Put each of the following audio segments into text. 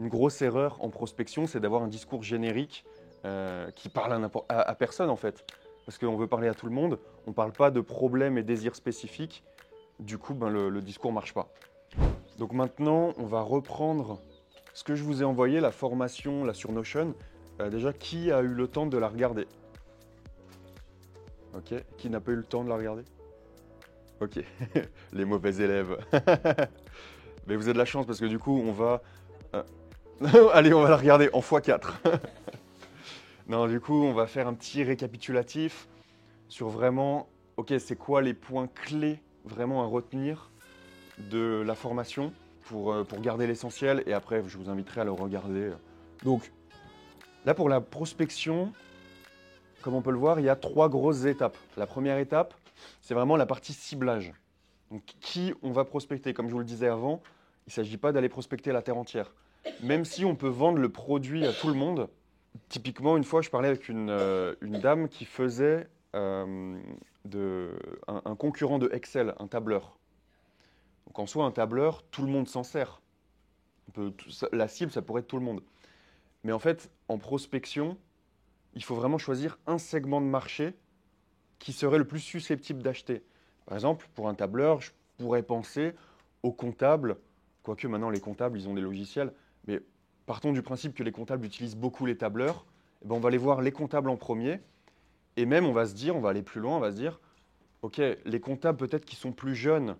une grosse erreur en prospection, c'est d'avoir un discours générique qui parle à personne en fait. Parce qu'on veut parler à tout le monde, on ne parle pas de problèmes et désirs spécifiques. Du coup, ben, le discours ne marche pas. Donc maintenant, on va reprendre ce que je vous ai envoyé, la formation là, sur Notion. Déjà, qui a eu le temps de la regarder? Ok. Qui n'a pas eu le temps de la regarder? Ok. Les mauvais élèves. Mais vous avez de la chance parce que du coup, on va... euh, Allez, on va la regarder en x4. Non, du coup, on va faire un petit récapitulatif sur vraiment, ok, c'est quoi les points clés vraiment à retenir de la formation pour garder l'essentiel. Et après, je vous inviterai à le regarder. Donc, là, pour la prospection, comme on peut le voir, il y a 3 grosses étapes. La première étape, c'est vraiment la partie ciblage. Donc, qui on va prospecter? Comme je vous le disais avant, il ne s'agit pas d'aller prospecter la terre entière. Même si on peut vendre le produit à tout le monde, typiquement, une fois, je parlais avec une dame qui faisait un concurrent de Excel, un tableur. Donc, en soi, un tableur, tout le monde s'en sert. La cible, ça pourrait être tout le monde. Mais en fait, en prospection, il faut vraiment choisir un segment de marché qui serait le plus susceptible d'acheter. Par exemple, pour un tableur, je pourrais penser aux comptables, quoique maintenant les comptables, ils ont des logiciels, mais partons du principe que les comptables utilisent beaucoup les tableurs, eh ben on va aller voir les comptables en premier, et même on va se dire, on va aller plus loin, on va se dire, ok, les comptables peut-être qui sont plus jeunes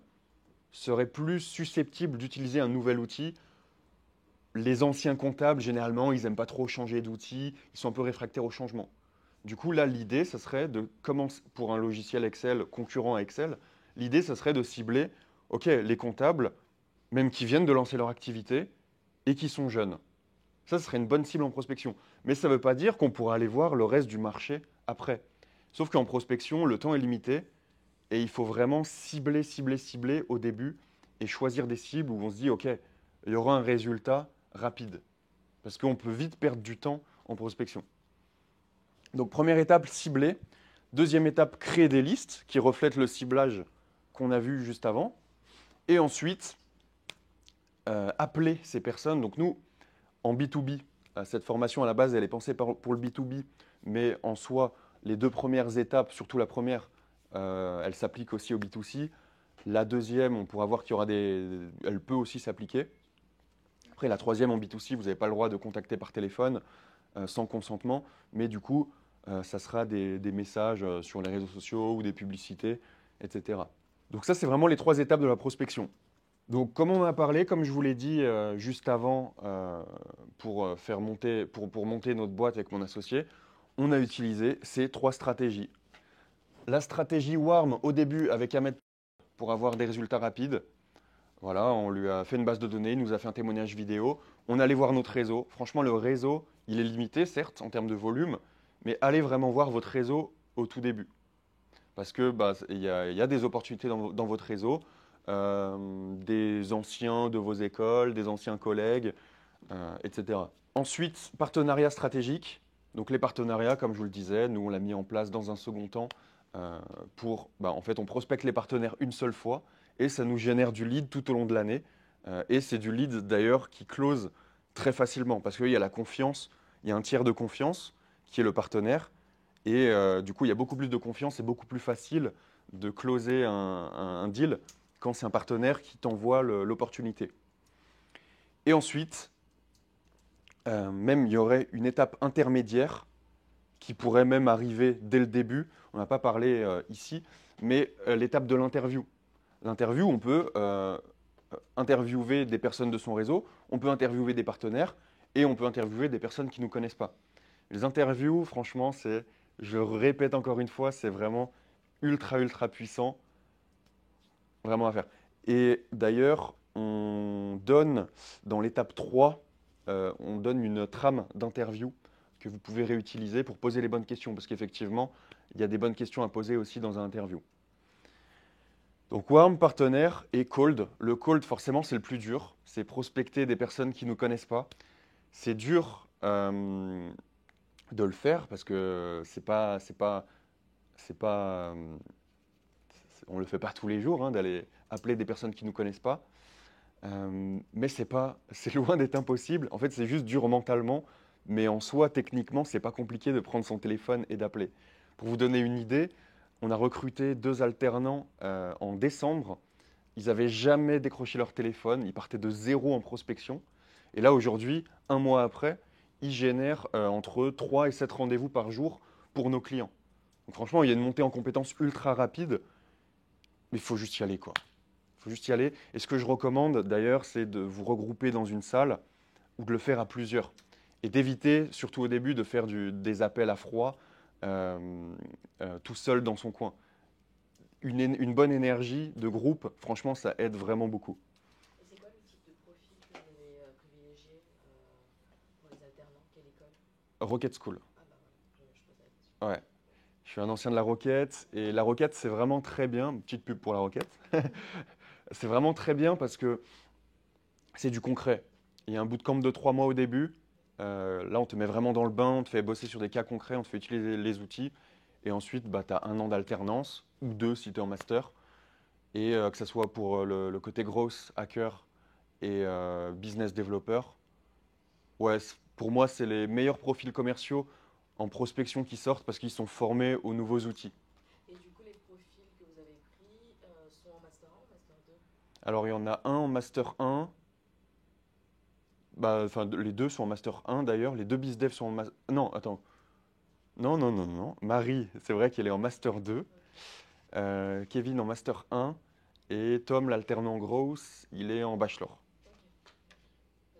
seraient plus susceptibles d'utiliser un nouvel outil. Les anciens comptables, généralement, ils n'aiment pas trop changer d'outil, ils sont un peu réfractaires au changement. Du coup, là, l'idée, ça serait de commencer, pour un logiciel Excel concurrent à Excel, l'idée, ça serait de cibler, OK, les comptables, même qui viennent de lancer leur activité et qui sont jeunes. Ça, ce serait une bonne cible en prospection. Mais ça ne veut pas dire qu'on pourra aller voir le reste du marché après. Sauf qu'en prospection, le temps est limité et il faut vraiment cibler, cibler, cibler au début et choisir des cibles où on se dit, OK, il y aura un résultat rapide. Parce qu'on peut vite perdre du temps en prospection. Donc première étape, cibler. Deuxième étape, créer des listes qui reflètent le ciblage qu'on a vu juste avant. Et ensuite, appeler ces personnes. Donc nous, en B2B, cette formation à la base, elle est pensée pour le B2B, mais en soi, les 2 premières étapes, surtout la première, elle s'applique aussi au B2C. La deuxième, on pourra voir qu'il y aura elle peut aussi s'appliquer. Après, la troisième en B2C, vous n'avez pas le droit de contacter par téléphone sans consentement, mais du coup, ça sera des messages sur les réseaux sociaux ou des publicités, etc. Donc ça, c'est vraiment les 3 étapes de la prospection. Donc, comme on en a parlé, comme je vous l'ai dit juste avant, pour monter notre boîte avec mon associé, on a utilisé ces 3 stratégies. La stratégie Warm au début avec Ahmed pour avoir des résultats rapides. Voilà, on lui a fait une base de données, il nous a fait un témoignage vidéo. On allait voir notre réseau. Franchement, le réseau, il est limité, certes, en termes de volume, mais allez vraiment voir votre réseau au tout début. Parce que bah, y a des opportunités dans votre réseau, des anciens de vos écoles, des anciens collègues, etc. Ensuite, partenariat stratégique. Donc les partenariats, comme je vous le disais, nous on l'a mis en place dans un second temps en fait, on prospecte les partenaires une seule fois et ça nous génère du lead tout au long de l'année. Et c'est du lead d'ailleurs qui close très facilement parce qu'il y a la confiance, il y a un tiers de confiance qui est le partenaire. Et du coup, il y a beaucoup plus de confiance et beaucoup plus facile de closer un deal quand c'est un partenaire qui t'envoie l'opportunité. Et ensuite, même il y aurait une étape intermédiaire qui pourrait même arriver dès le début. On n'a pas parlé ici, mais l'étape de l'interview. L'interview, on peut interviewer des personnes de son réseau, on peut interviewer des partenaires et on peut interviewer des personnes qui ne nous connaissent pas. Les interviews, franchement, je le répète encore une fois, c'est vraiment ultra, ultra puissant, vraiment à faire. Et d'ailleurs, on donne, dans l'étape 3, on donne une trame d'interview que vous pouvez réutiliser pour poser les bonnes questions, parce qu'effectivement, il y a des bonnes questions à poser aussi dans un interview. Donc warm, partenaire et cold. Le cold, forcément, c'est le plus dur. C'est prospecter des personnes qui ne nous connaissent pas. C'est dur de le faire parce que on le fait pas tous les jours d'aller appeler des personnes qui ne nous connaissent pas. Mais c'est loin d'être impossible. En fait, c'est juste dur mentalement, mais en soi, techniquement, c'est pas compliqué de prendre son téléphone et d'appeler. Pour vous donner une idée, on a recruté 2 alternants en décembre. Ils n'avaient jamais décroché leur téléphone, ils partaient de zéro en prospection. Et là, aujourd'hui, un mois après, ils génèrent entre 3 et 7 rendez-vous par jour pour nos clients. Donc franchement, il y a une montée en compétences ultra rapide, mais il faut juste y aller, quoi. Il faut juste y aller. Et ce que je recommande d'ailleurs, c'est de vous regrouper dans une salle ou de le faire à plusieurs. Et d'éviter, surtout au début, de faire des appels à froid tout seul dans son coin. Une bonne énergie de groupe, franchement, ça aide vraiment beaucoup. Et c'est quoi le type de profil que vous avez privilégié pour les alternants? Quelle école? Rocket School. Ah bah voilà, je pose la question. Ouais. Je suis un ancien de la Rocket. Et la Rocket, c'est vraiment très bien. Petite pub pour la Rocket. C'est vraiment très bien parce que c'est du concret. Il y a un bootcamp de 3 mois au début. Là, on te met vraiment dans le bain, on te fait bosser sur des cas concrets, on te fait utiliser les outils. Et ensuite, bah, tu as 1 an d'alternance, ou 2 si tu es en master. Et que ce soit pour le côté growth, hacker et business developer, ouais, pour moi, c'est les meilleurs profils commerciaux en prospection qui sortent parce qu'ils sont formés aux nouveaux outils. Et du coup, les profils que vous avez pris sont en master 1 ou master 2? Alors, il y en a un en master 1. Bah, enfin, les deux sont en master 1 d'ailleurs. Les deux BizDev sont en master. Non, attends. Non, non, non, non. Marie, c'est vrai qu'elle est en master 2. Ouais. Kevin en master 1. Et Tom, l'alternant growth, il est en bachelor.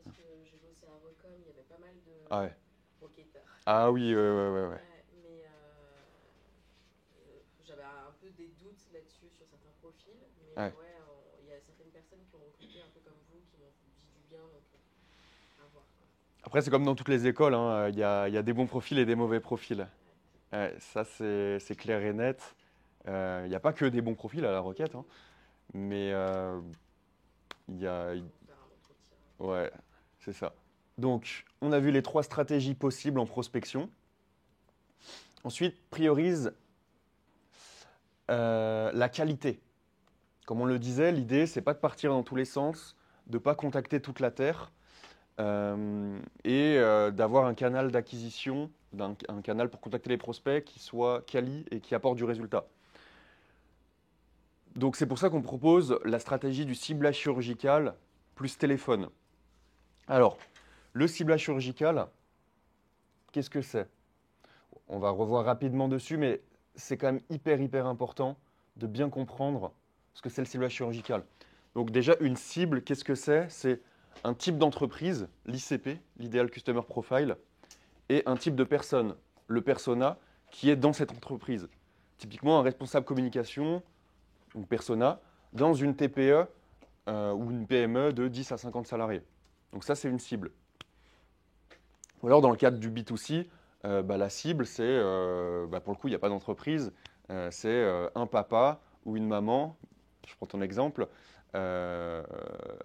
Ok. Parce que j'ai bossé à Recom, il y avait pas mal de Ah ouais. rocketeurs. Ah oui, ouais, ouais, ouais, ouais. Ouais, mais j'avais un peu des doutes là-dessus sur certains profils. Mais Ouais. ouais, il y a certaines personnes qui ont recruté un peu comme vous, qui m'ont dit du bien, donc à voir quoi. Après, c'est comme dans toutes les écoles, hein. Il y a des bons profils et des mauvais profils. Ouais, c'est clair. Ouais, ça, c'est clair et net. Il n'y a pas que des bons profils à la Roquette, hein. Mais il y a. Faut faire un entretien. Ouais, c'est ça. Donc, on a vu les 3 stratégies possibles en prospection. Ensuite, priorise la qualité. Comme on le disait, l'idée, c'est pas de partir dans tous les sens, de pas contacter toute la Terre et d'avoir un canal d'acquisition, un canal pour contacter les prospects qui soit quali et qui apporte du résultat. Donc c'est pour ça qu'on propose la stratégie du ciblage chirurgical plus téléphone. Alors, le ciblage chirurgical, qu'est-ce que c'est? On va revoir rapidement dessus, mais c'est quand même hyper important de bien comprendre ce que c'est le ciblage chirurgical. Donc déjà, une cible, qu'est-ce que c'est? C'est un type d'entreprise, l'ICP, l'Ideal Customer Profile, et un type de personne, le persona, qui est dans cette entreprise. Typiquement, un responsable communication, donc persona, dans une TPE ou une PME de 10 à 50 salariés. Donc ça, c'est une cible. Ou alors, dans le cadre du B2C, bah, la cible, c'est, bah, pour le coup, il n'y a pas d'entreprise, c'est un papa ou une maman, je prends ton exemple, euh,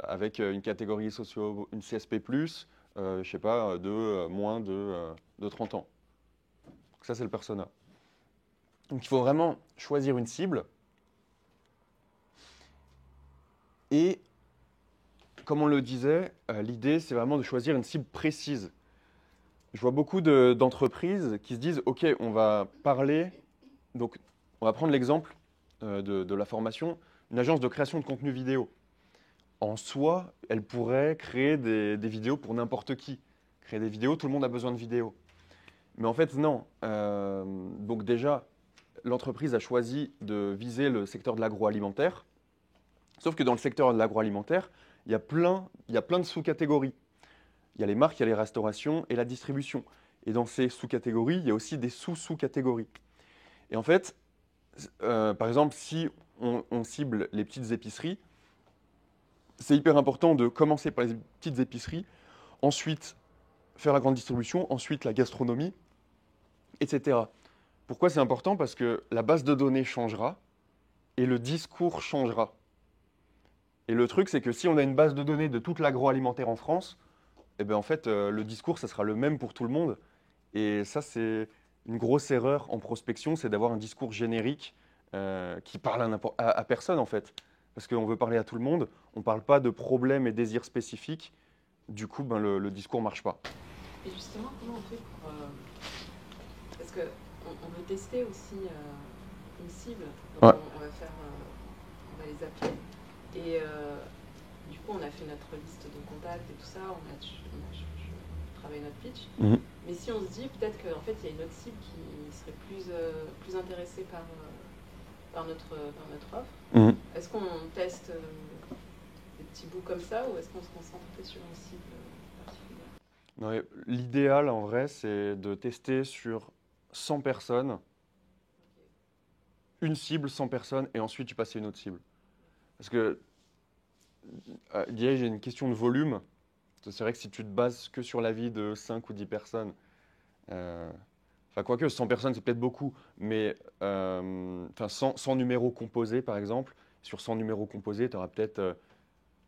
avec une catégorie socio, une CSP+, je sais pas, de moins de 30 ans. Donc ça, c'est le persona. Donc il faut vraiment choisir une cible. Et comme on le disait, l'idée, c'est vraiment de choisir une cible précise. Je vois beaucoup d'entreprises qui se disent, OK, on va parler, donc on va prendre l'exemple de la formation, une agence de création de contenu vidéo. En soi, elle pourrait créer des vidéos pour n'importe qui. Créer des vidéos, tout le monde a besoin de vidéos. Mais en fait, non. Donc déjà, l'entreprise a choisi de viser le secteur de l'agroalimentaire. Sauf que dans le secteur de l'agroalimentaire, il y a plein de sous-catégories. Il y a les marques, il y a les restaurations et la distribution. Et dans ces sous-catégories, il y a aussi des sous-sous-catégories. Et en fait, par exemple, si on cible les petites épiceries, c'est hyper important de commencer par les petites épiceries, ensuite faire la grande distribution, ensuite la gastronomie, etc. Pourquoi c'est important? Parce que la base de données changera et le discours changera. Et le truc, c'est que si on a une base de données de toute l'agroalimentaire en France, eh ben en fait, le discours, ça sera le même pour tout le monde. Et ça, c'est une grosse erreur en prospection, c'est d'avoir un discours générique qui parle à personne, en fait. parce qu'on veut parler à tout le monde, on ne parle pas de problèmes et désirs spécifiques, du coup, ben, le discours ne marche pas. Et justement, comment on fait pour... parce qu'on veut tester aussi une cible, donc Ouais. on va les appeler, et du coup on a fait notre liste de contacts et tout ça, on a travaillé notre pitch, mais si on se dit peut-être qu'en fait il y a une autre cible qui serait plus intéressée par notre offre, est-ce qu'on teste des petits bouts comme ça, ou est-ce qu'on se concentre sur une cible particulière? Non, l'idéal, en vrai, c'est de tester sur 100 personnes, une cible, 100 personnes, et ensuite tu passes à une autre cible. Parce que, j'ai une question de volume. C'est vrai que si tu te bases que sur l'avis de 5 ou 10 personnes, enfin, quoique 100 personnes, c'est peut-être beaucoup, mais 100 numéros composés, par exemple, sur 100 numéros composés, tu auras peut-être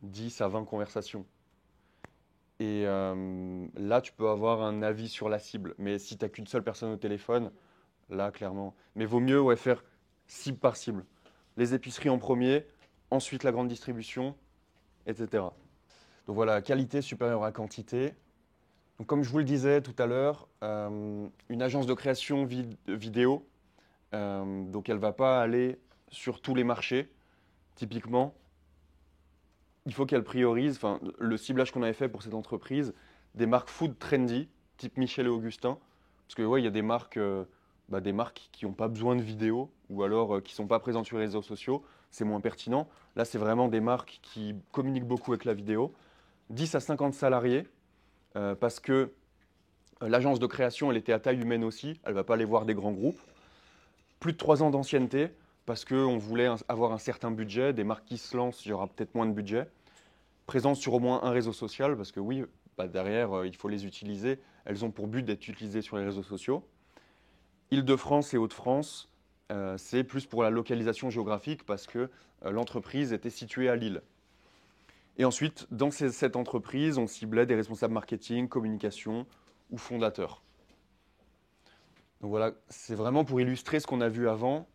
10 à 20 conversations. Et là, tu peux avoir un avis sur la cible. Mais si tu n'as qu'une seule personne au téléphone, là, clairement. Mais vaut mieux faire cible par cible. Les épiceries en premier, ensuite la grande distribution, etc. Donc voilà, qualité supérieure à quantité. Donc, comme je vous le disais tout à l'heure, une agence de création vidéo, donc elle ne va pas aller sur tous les marchés, typiquement. Il faut qu'elle priorise, le ciblage qu'on avait fait pour cette entreprise, des marques food trendy, type Michel et Augustin. Parce que ouais, il y a des marques qui n'ont pas besoin de vidéo, ou alors qui ne sont pas présentes sur les réseaux sociaux, c'est moins pertinent. Là, c'est vraiment des marques qui communiquent beaucoup avec la vidéo. 10 à 50 salariés, parce que l'agence de création, elle était à taille humaine aussi, elle ne va pas aller voir des grands groupes. Plus de 3 ans d'ancienneté, parce qu'on voulait avoir un certain budget. Des marques qui se lancent, il y aura peut-être moins de budget. Présence sur au moins un réseau social, parce que oui, derrière, il faut les utiliser. Elles ont pour but d'être utilisées sur les réseaux sociaux. Île-de-France et Hauts-de-France, c'est plus pour la localisation géographique, parce que l'entreprise était située à Lille. Et ensuite, dans cette entreprise, on ciblait des responsables marketing, communication ou fondateurs. Donc voilà, c'est vraiment pour illustrer ce qu'on a vu avant.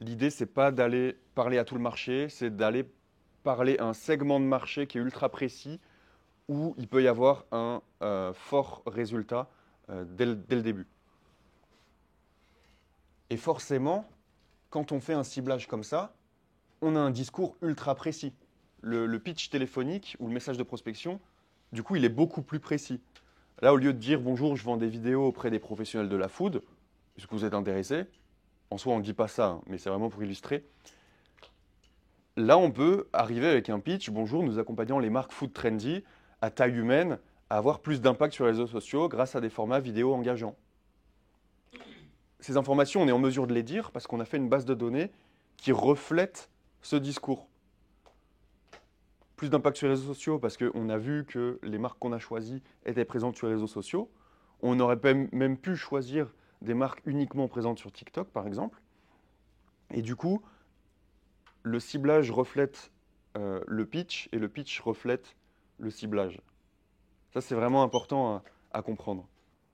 L'idée, c'est pas d'aller parler à tout le marché, c'est d'aller parler à un segment de marché qui est ultra précis, où il peut y avoir un fort résultat dès le début. Et forcément, quand on fait un ciblage comme ça, on a un discours ultra précis. Le pitch téléphonique ou le message de prospection, du coup, il est beaucoup plus précis. Là, au lieu de dire bonjour, je vends des vidéos auprès des professionnels de la food, est-ce que vous êtes intéressé? En soi, on ne dit pas ça, hein, mais c'est vraiment pour illustrer. Là, on peut arriver avec un pitch. Bonjour, nous accompagnons les marques food trendy à taille humaine à avoir plus d'impact sur les réseaux sociaux grâce à des formats vidéo engageants. Ces informations, on est en mesure de les dire parce qu'on a fait une base de données qui reflète ce discours. Plus d'impact sur les réseaux sociaux parce qu'on a vu que les marques qu'on a choisies étaient présentes sur les réseaux sociaux. On aurait même pu choisir des marques uniquement présentes sur TikTok, par exemple. Et du coup, le ciblage reflète le pitch et le pitch reflète le ciblage. Ça, c'est vraiment important à comprendre.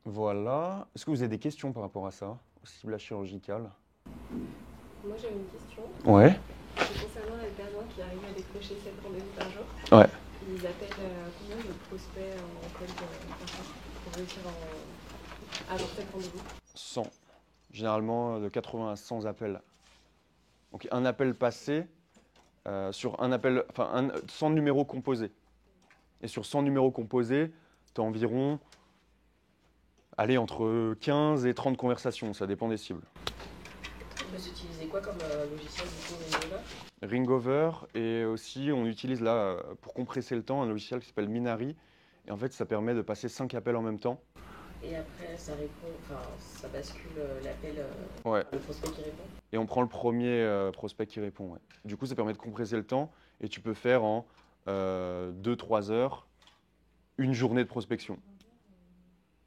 Voilà. Est-ce que vous avez des questions par rapport à ça, au ciblage chirurgical? Moi j'ai une question. Ouais. C'est concernant les personnes qui arrivent à décrocher 7 rendez-vous par jour. Ouais. Ils appellent combien de prospects en code pour réussir à avoir 7 rendez-vous? 100. Généralement, de 80 à 100 appels. Donc, un appel passé sur un appel, 100 numéros composés. Et sur 100 numéros composés, tu as environ, entre 15 et 30 conversations. Ça dépend des cibles. Vous utilisez quoi comme logiciel du coup, Ringover? Ringover, et aussi on utilise là, pour compresser le temps, un logiciel qui s'appelle Minari. Et en fait, ça permet de passer 5 appels en même temps. Et après, ça répond, ça bascule l'appel, Ouais. le prospect qui répond. Et on prend le premier prospect qui répond. Ouais. Du coup, ça permet de compresser le temps et tu peux faire en 2-3 heures une journée de prospection.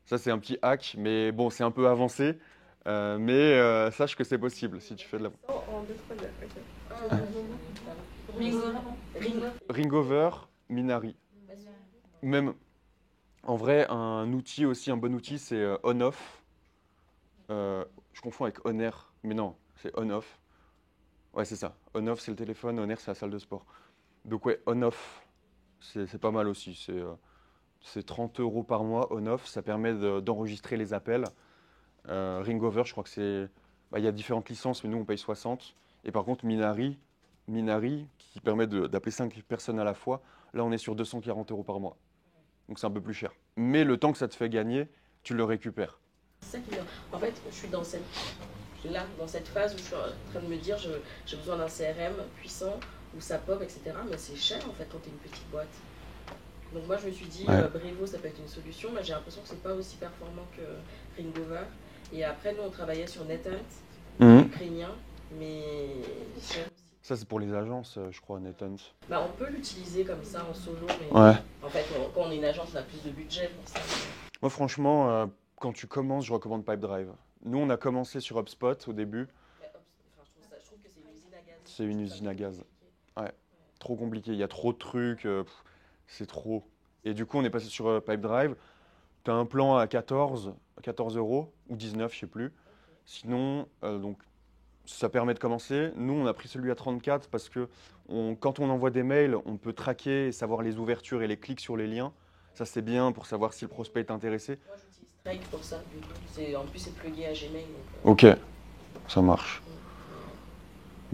Ça, c'est un petit hack, mais bon, c'est un peu avancé. Mais sache que c'est possible si tu fais de la... En 2-3 heures, ok. Ringover, Minari. Même, en vrai, un outil aussi, un bon outil, c'est On-Off. Je confonds avec On-Air, mais non, c'est On-Off. Ouais, c'est ça. On-off, c'est le téléphone, on-air, c'est la salle de sport. Donc ouais, on-off, c'est pas mal aussi. C'est 30 euros par mois, on-off. Ça permet d'enregistrer les appels. Ringover, je crois que c'est... bah, il y a différentes licences, mais nous, on paye 60. Et par contre, Minari, qui permet d'appeler 5 personnes à la fois, là, on est sur 240 euros par mois. Donc c'est un peu plus cher. Mais le temps que ça te fait gagner, tu le récupères. C'est ça qui est bien. En fait, je suis dans cette phase où je suis en train de me dire j'ai besoin d'un CRM puissant où ça pop, etc. Mais c'est cher en fait quand tu es une petite boîte. Donc moi je me suis dit Brevo ça peut être une solution, mais j'ai l'impression que c'est pas aussi performant que Ringover. Et après nous on travaillait sur NetHunt, ukrainien, mais cher aussi. Ça c'est pour les agences, je crois, NetHunt. Bah, on peut l'utiliser comme ça en solo, mais en fait quand on est une agence on a plus de budget pour ça. Moi franchement, quand tu commences, je recommande Pipedrive. Nous on a commencé sur HubSpot au début. Je trouve que c'est une usine à gaz. C'est une usine à gaz. Ouais, trop compliqué, il y a trop de trucs, c'est trop. Et du coup on est passé sur Pipedrive. Tu as un plan à 14 euros ou 19, je sais plus. Sinon, donc ça permet de commencer. Nous, on a pris celui à 34 parce que quand on envoie des mails, on peut traquer et savoir les ouvertures et les clics sur les liens. Ça, c'est bien pour savoir si le prospect est intéressé. Moi, j'utilise Strike pour ça, du coup. En plus, c'est plugué à Gmail. Ok, ça marche.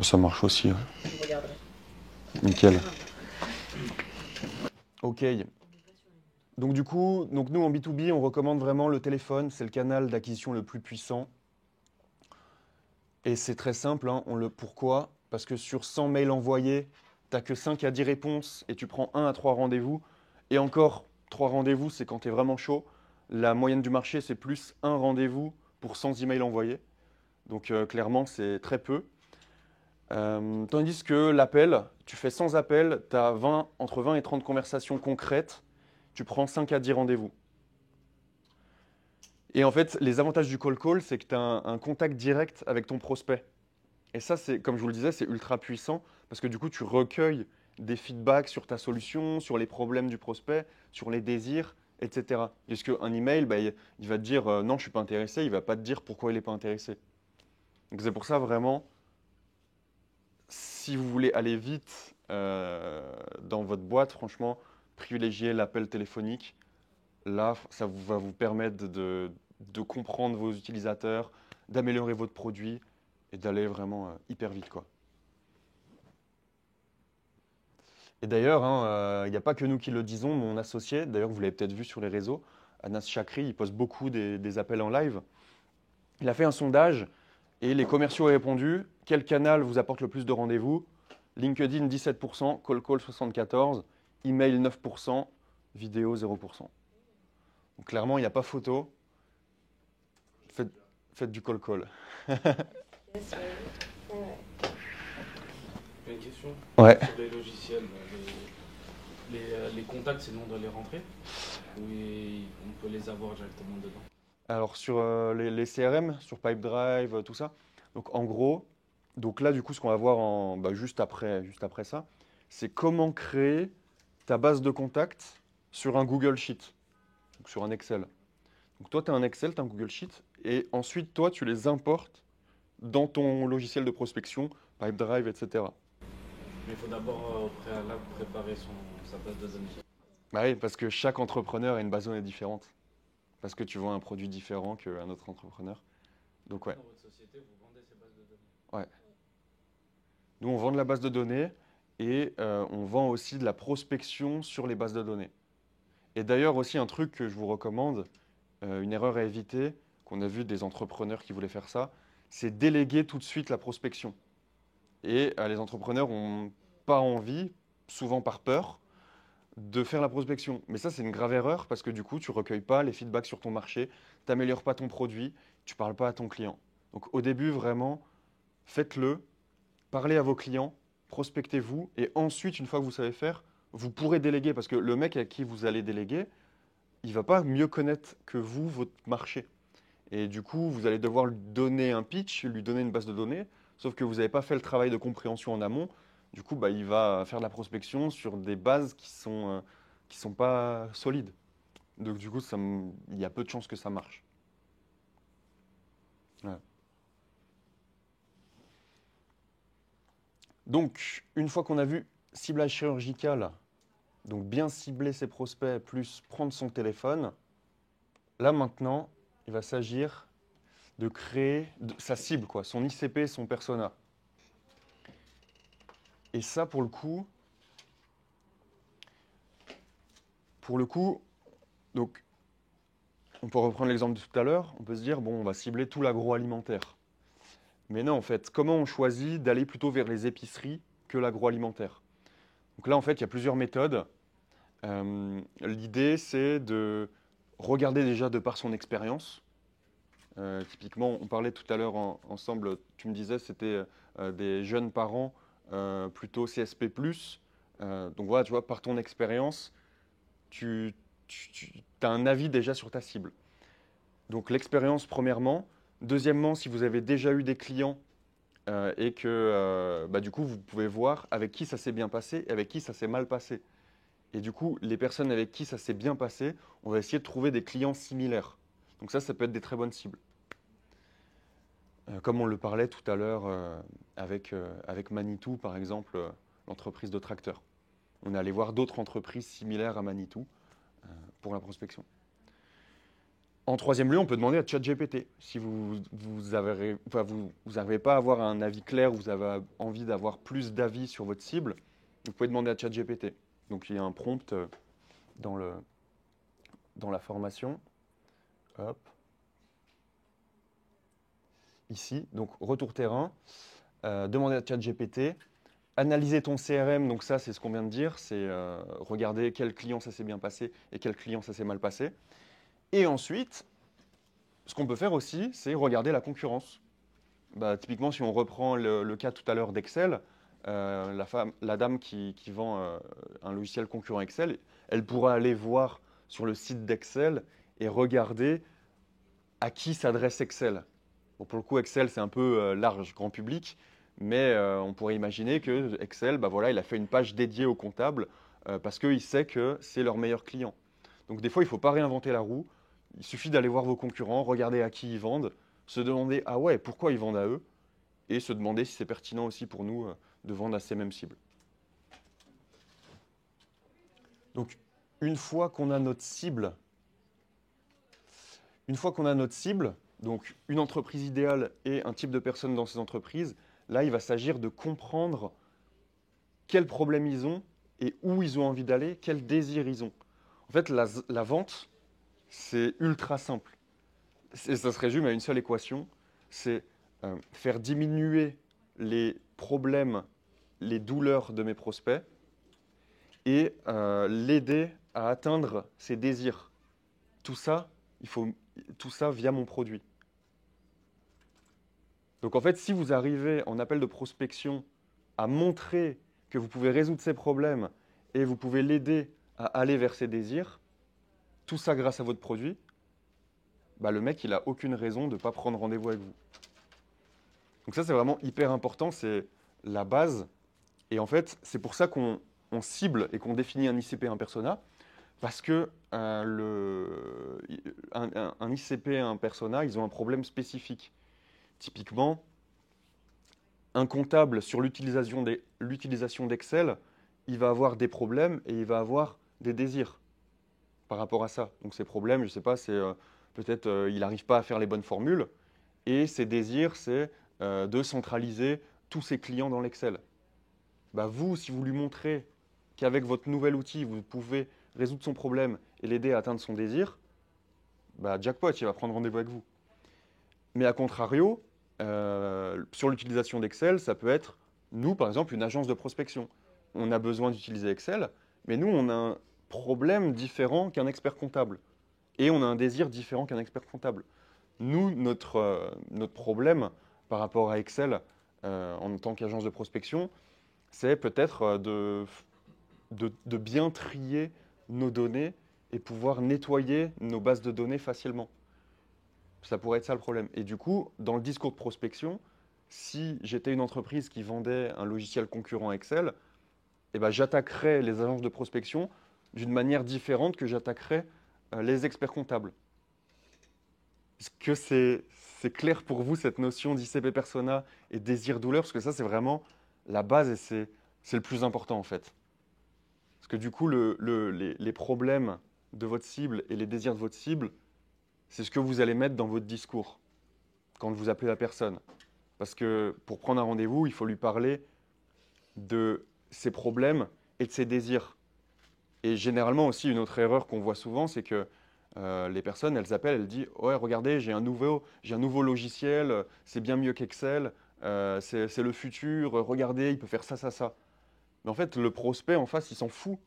Ça marche aussi. Ouais. Je regarderai. Nickel. Ok. Donc du coup, nous en B2B, on recommande vraiment le téléphone. C'est le canal d'acquisition le plus puissant. Et c'est très simple. Hein, pourquoi? Parce que sur 100 mails envoyés, tu n'as que 5 à 10 réponses et tu prends 1 à 3 rendez-vous. Et encore, 3 rendez-vous, c'est quand tu es vraiment chaud. La moyenne du marché, c'est plus 1 rendez-vous pour 100 emails envoyés. Donc clairement, c'est très peu. Tandis que l'appel, tu fais 100 appels, tu as entre 20 et 30 conversations concrètes, tu prends 5 à 10 rendez-vous. Et en fait, les avantages du call, c'est que tu as un contact direct avec ton prospect. Et ça, c'est, comme je vous le disais, c'est ultra puissant parce que du coup, tu recueilles des feedbacks sur ta solution, sur les problèmes du prospect, sur les désirs, etc. Puisque un email, bah, il va te dire non, je ne suis pas intéressé, il ne va pas te dire pourquoi il n'est pas intéressé. Donc c'est pour ça vraiment, si vous voulez aller vite dans votre boîte, franchement, privilégiez l'appel téléphonique. Là, ça va vous permettre de comprendre vos utilisateurs, d'améliorer votre produit et d'aller vraiment hyper vite, quoi. Et d'ailleurs, il n'y a pas que nous qui le disons, mon associé, d'ailleurs vous l'avez peut-être vu sur les réseaux, Anas Chakri, il poste beaucoup des appels en live. Il a fait un sondage et les commerciaux ont répondu, quel canal vous apporte le plus de rendez-vous? LinkedIn 17%, call 74%, email 9%, vidéo 0%. Donc clairement, il n'y a pas photo. Faites du call. Une question. Ouais. Sur les logiciels, les contacts, c'est nous on doit les rentrer ou on peut les avoir directement dedans? Alors sur les CRM, sur Pipedrive, tout ça. Donc en gros, là du coup ce qu'on va voir juste après ça, c'est comment créer ta base de contacts sur un Google Sheet, donc sur un Excel. Donc toi tu as un Excel, tu as un Google Sheet, et ensuite toi tu les importes dans ton logiciel de prospection, Pipedrive, etc. Mais il faut d'abord au préalable préparer sa base de données. Bah oui, parce que chaque entrepreneur a une base de données différente. Parce que tu vends un produit différent qu'un autre entrepreneur. Donc ouais. Dans votre société, vous vendez ces bases de données? Ouais. Nous, on vend de la base de données et on vend aussi de la prospection sur les bases de données. Et d'ailleurs aussi un truc que je vous recommande, une erreur à éviter, qu'on a vu des entrepreneurs qui voulaient faire ça, c'est déléguer tout de suite la prospection. Et les entrepreneurs n'ont pas envie, souvent par peur, de faire la prospection. Mais ça, c'est une grave erreur parce que du coup, tu ne recueilles pas les feedbacks sur ton marché, tu n'améliores pas ton produit, tu ne parles pas à ton client. Donc au début, vraiment, faites-le, parlez à vos clients, prospectez-vous et ensuite, une fois que vous savez faire, vous pourrez déléguer parce que le mec à qui vous allez déléguer, il ne va pas mieux connaître que vous votre marché. Et du coup, vous allez devoir lui donner un pitch, lui donner une base de données, sauf que vous n'avez pas fait le travail de compréhension en amont. Du coup, il va faire de la prospection sur des bases qui sont pas solides. Donc du coup, il y a peu de chances que ça marche. Ouais. Donc, une fois qu'on a vu ciblage chirurgical, donc bien cibler ses prospects, plus prendre son téléphone, là maintenant, il va s'agir de créer sa cible, quoi, son ICP, son persona. Et ça, pour le coup, donc, on peut reprendre l'exemple de tout à l'heure, on peut se dire, bon, on va cibler tout l'agroalimentaire. Mais non, en fait, comment on choisit d'aller plutôt vers les épiceries que l'agroalimentaire? Donc là, en fait, il y a plusieurs méthodes. L'idée, c'est de regarder déjà de par son expérience. Typiquement, on parlait tout à l'heure ensemble, tu me disais, c'était des jeunes parents plutôt CSP+. Donc voilà, tu vois, par ton expérience, tu as un avis déjà sur ta cible. Donc l'expérience, premièrement. Deuxièmement, si vous avez déjà eu des clients et que du coup, vous pouvez voir avec qui ça s'est bien passé et avec qui ça s'est mal passé. Et du coup, les personnes avec qui ça s'est bien passé, on va essayer de trouver des clients similaires. Donc ça peut être des très bonnes cibles. Comme on le parlait tout à l'heure avec Manitou, par exemple, l'entreprise de tracteurs. On est allé voir d'autres entreprises similaires à Manitou pour la prospection. En troisième lieu, on peut demander à ChatGPT. Si vous n'arrivez pas à avoir un avis clair, vous avez envie d'avoir plus d'avis sur votre cible, vous pouvez demander à ChatGPT. Donc il y a un prompt dans la formation. Hop. Ici, donc retour terrain, demander à ChatGPT, analyser ton CRM, donc ça c'est ce qu'on vient de dire, c'est regarder quel client ça s'est bien passé et quel client ça s'est mal passé. Et ensuite, ce qu'on peut faire aussi, c'est regarder la concurrence. Typiquement, si on reprend le cas tout à l'heure d'Excel, la dame qui vend un logiciel concurrent Excel, elle pourra aller voir sur le site d'Excel et regarder à qui s'adresse Excel. Bon, pour le coup, Excel, c'est un peu large, grand public, mais on pourrait imaginer que Excel, il a fait une page dédiée aux comptables parce qu'il sait que c'est leur meilleur client. Donc des fois, il ne faut pas réinventer la roue. Il suffit d'aller voir vos concurrents, regarder à qui ils vendent, se demander ah ouais, pourquoi ils vendent à eux, et se demander si c'est pertinent aussi pour nous de vendre à ces mêmes cibles. Donc une fois qu'on a notre cible, donc une entreprise idéale et un type de personne dans ces entreprises, là il va s'agir de comprendre quels problèmes ils ont et où ils ont envie d'aller, quels désirs ils ont. En fait, la vente, c'est ultra simple. Ça se résume à une seule équation, c'est faire diminuer les problèmes, les douleurs de mes prospects et l'aider à atteindre ses désirs. Tout ça via mon produit. Donc en fait, si vous arrivez en appel de prospection à montrer que vous pouvez résoudre ses problèmes et vous pouvez l'aider à aller vers ses désirs, tout ça grâce à votre produit, le mec, il n'a aucune raison de ne pas prendre rendez-vous avec vous. Donc ça, c'est vraiment hyper important, c'est la base. Et en fait, c'est pour ça qu'on cible et qu'on définit un ICP, un persona, parce que un ICP et un persona, ils ont un problème spécifique. Typiquement, un comptable sur l'utilisation d'Excel, il va avoir des problèmes et il va avoir des désirs par rapport à ça. Donc ces problèmes, je ne sais pas, c'est peut-être il n'arrive pas à faire les bonnes formules, et ses désirs, c'est de centraliser tous ses clients dans l'Excel. Vous, si vous lui montrez qu'avec votre nouvel outil, vous pouvez résoudre son problème et l'aider à atteindre son désir, jackpot, il va prendre rendez-vous avec vous. Mais à contrario, sur l'utilisation d'Excel, ça peut être, nous, par exemple, une agence de prospection. On a besoin d'utiliser Excel, mais nous, on a un problème différent qu'un expert comptable. Et on a un désir différent qu'un expert comptable. Nous, notre problème par rapport à Excel en tant qu'agence de prospection, c'est peut-être de bien trier nos données et pouvoir nettoyer nos bases de données facilement. Ça pourrait être ça le problème. Et du coup, dans le discours de prospection, si j'étais une entreprise qui vendait un logiciel concurrent Excel, j'attaquerais les agences de prospection d'une manière différente que j'attaquerais les experts comptables. Est-ce que c'est clair pour vous cette notion d'ICP persona et désir-douleur? Parce que ça, c'est vraiment la base, et c'est le plus important en fait. Parce que du coup, les problèmes de votre cible et les désirs de votre cible, c'est ce que vous allez mettre dans votre discours quand vous appelez la personne. Parce que pour prendre un rendez-vous, il faut lui parler de ses problèmes et de ses désirs. Et généralement aussi, une autre erreur qu'on voit souvent, c'est que les personnes, elles appellent, elles disent « Ouais, regardez, j'ai un nouveau logiciel, c'est bien mieux qu'Excel, c'est le futur, regardez, il peut faire ça, ça, ça. » Mais en fait, le prospect en face, il s'en fout.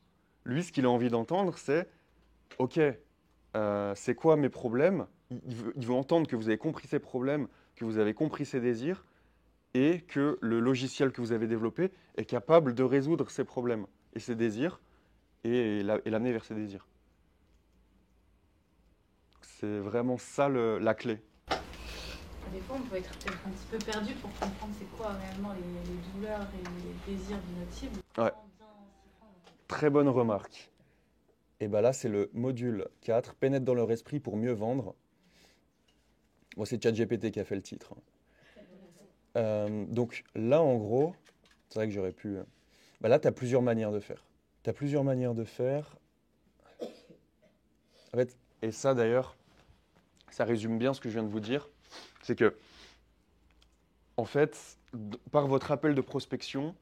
Lui, ce qu'il a envie d'entendre, c'est « Ok, c'est quoi mes problèmes ?» Il veut entendre que vous avez compris ses problèmes, que vous avez compris ses désirs, et que le logiciel que vous avez développé est capable de résoudre ses problèmes et ses désirs, et l'amener vers ses désirs. C'est vraiment ça la clé. Des fois, on peut être peut-être un petit peu perdu pour comprendre c'est quoi réellement les douleurs et les désirs de notre cible. Ouais. Très bonne remarque. Et bien là, c'est le module 4, pénètre dans leur esprit pour mieux vendre. Bon, c'est ChatGPT qui a fait le titre. Donc là, en gros, c'est vrai que j'aurais pu... Bah là, tu as plusieurs manières de faire. Tu as plusieurs manières de faire. En fait, et ça d'ailleurs, ça résume bien ce que je viens de vous dire. C'est que, en fait, par votre appel de prospection,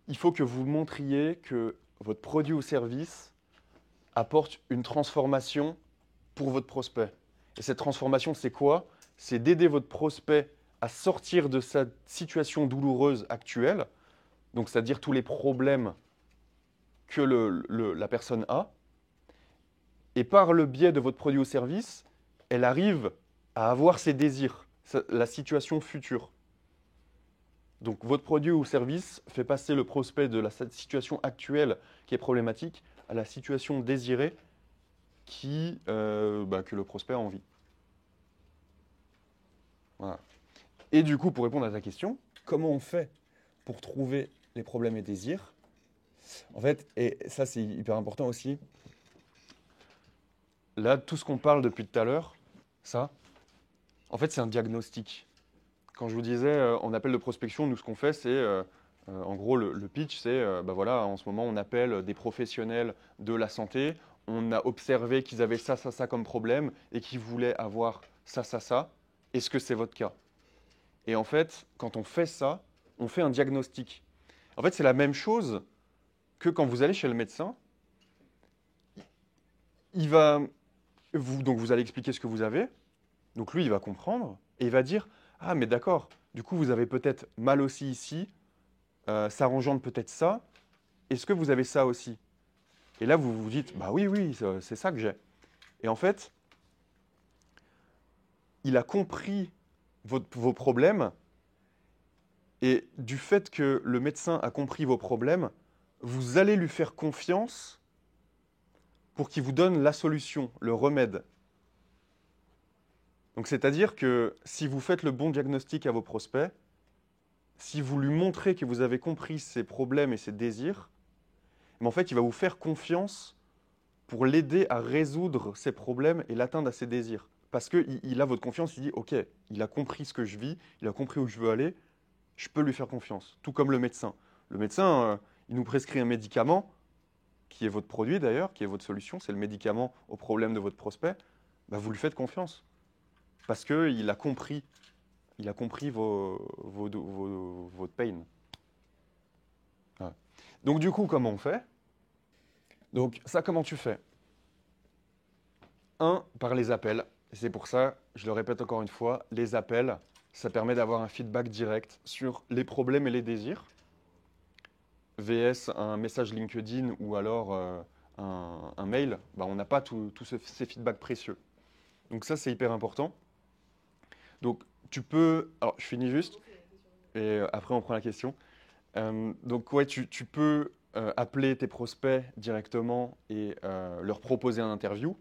il faut que vous montriez que votre produit ou service apporte une transformation pour votre prospect. Et cette transformation, c'est quoi? C'est d'aider votre prospect à sortir de sa situation douloureuse actuelle, donc c'est-à-dire tous les problèmes que la personne a, et par le biais de votre produit ou service, elle arrive à avoir ses désirs, la situation future. Donc votre produit ou service fait passer le prospect de la situation actuelle qui est problématique à la situation désirée que le prospect a envie. Voilà. Et du coup, pour répondre à ta question, comment on fait pour trouver les problèmes et désirs? En fait, et ça c'est hyper important aussi, là, tout ce qu'on parle depuis tout à l'heure, ça, en fait, c'est un diagnostic. Quand je vous disais, en appel de prospection, nous, ce qu'on fait, c'est, en gros, le pitch, c'est, voilà, en ce moment, on appelle des professionnels de la santé, on a observé qu'ils avaient ça, ça, ça comme problème et qu'ils voulaient avoir ça, ça, ça. Est-ce que c'est votre cas? Et en fait, quand on fait ça, on fait un diagnostic. En fait, c'est la même chose que quand vous allez chez le médecin. Donc vous allez expliquer ce que vous avez. Donc lui, il va comprendre et il va dire « Ah, mais d'accord, du coup, vous avez peut-être mal aussi ici, ça engendre peut-être ça. Est-ce que vous avez ça aussi ?» Et là, vous vous dites « Bah oui, oui, c'est ça que j'ai. » Et en fait, il a compris vos problèmes, et du fait que le médecin a compris vos problèmes, vous allez lui faire confiance pour qu'il vous donne la solution, le remède. Donc c'est-à-dire que si vous faites le bon diagnostic à vos prospects, si vous lui montrez que vous avez compris ses problèmes et ses désirs, mais en fait, il va vous faire confiance pour l'aider à résoudre ses problèmes et l'atteindre à ses désirs. Parce qu'il a votre confiance, il dit « Ok, il a compris ce que je vis, il a compris où je veux aller, je peux lui faire confiance. » Tout comme le médecin. Le médecin, il nous prescrit un médicament, qui est votre produit d'ailleurs, qui est votre solution, c'est le médicament au problème de votre prospect, bah, vous lui faites confiance. Parce qu'il a compris, votre pain. Voilà. Donc du coup, comment on fait? Donc ça, comment tu fais? Par les appels. C'est pour ça, je le répète encore une fois, les appels, ça permet d'avoir un feedback direct sur les problèmes et les désirs. VS, un message LinkedIn ou alors un mail, bah, on n'a pas tous ces feedbacks précieux. Donc ça, c'est hyper important. Donc tu peux... Alors, je finis juste, et après on prend la question. Donc ouais, tu peux appeler tes prospects directement et leur proposer un interview.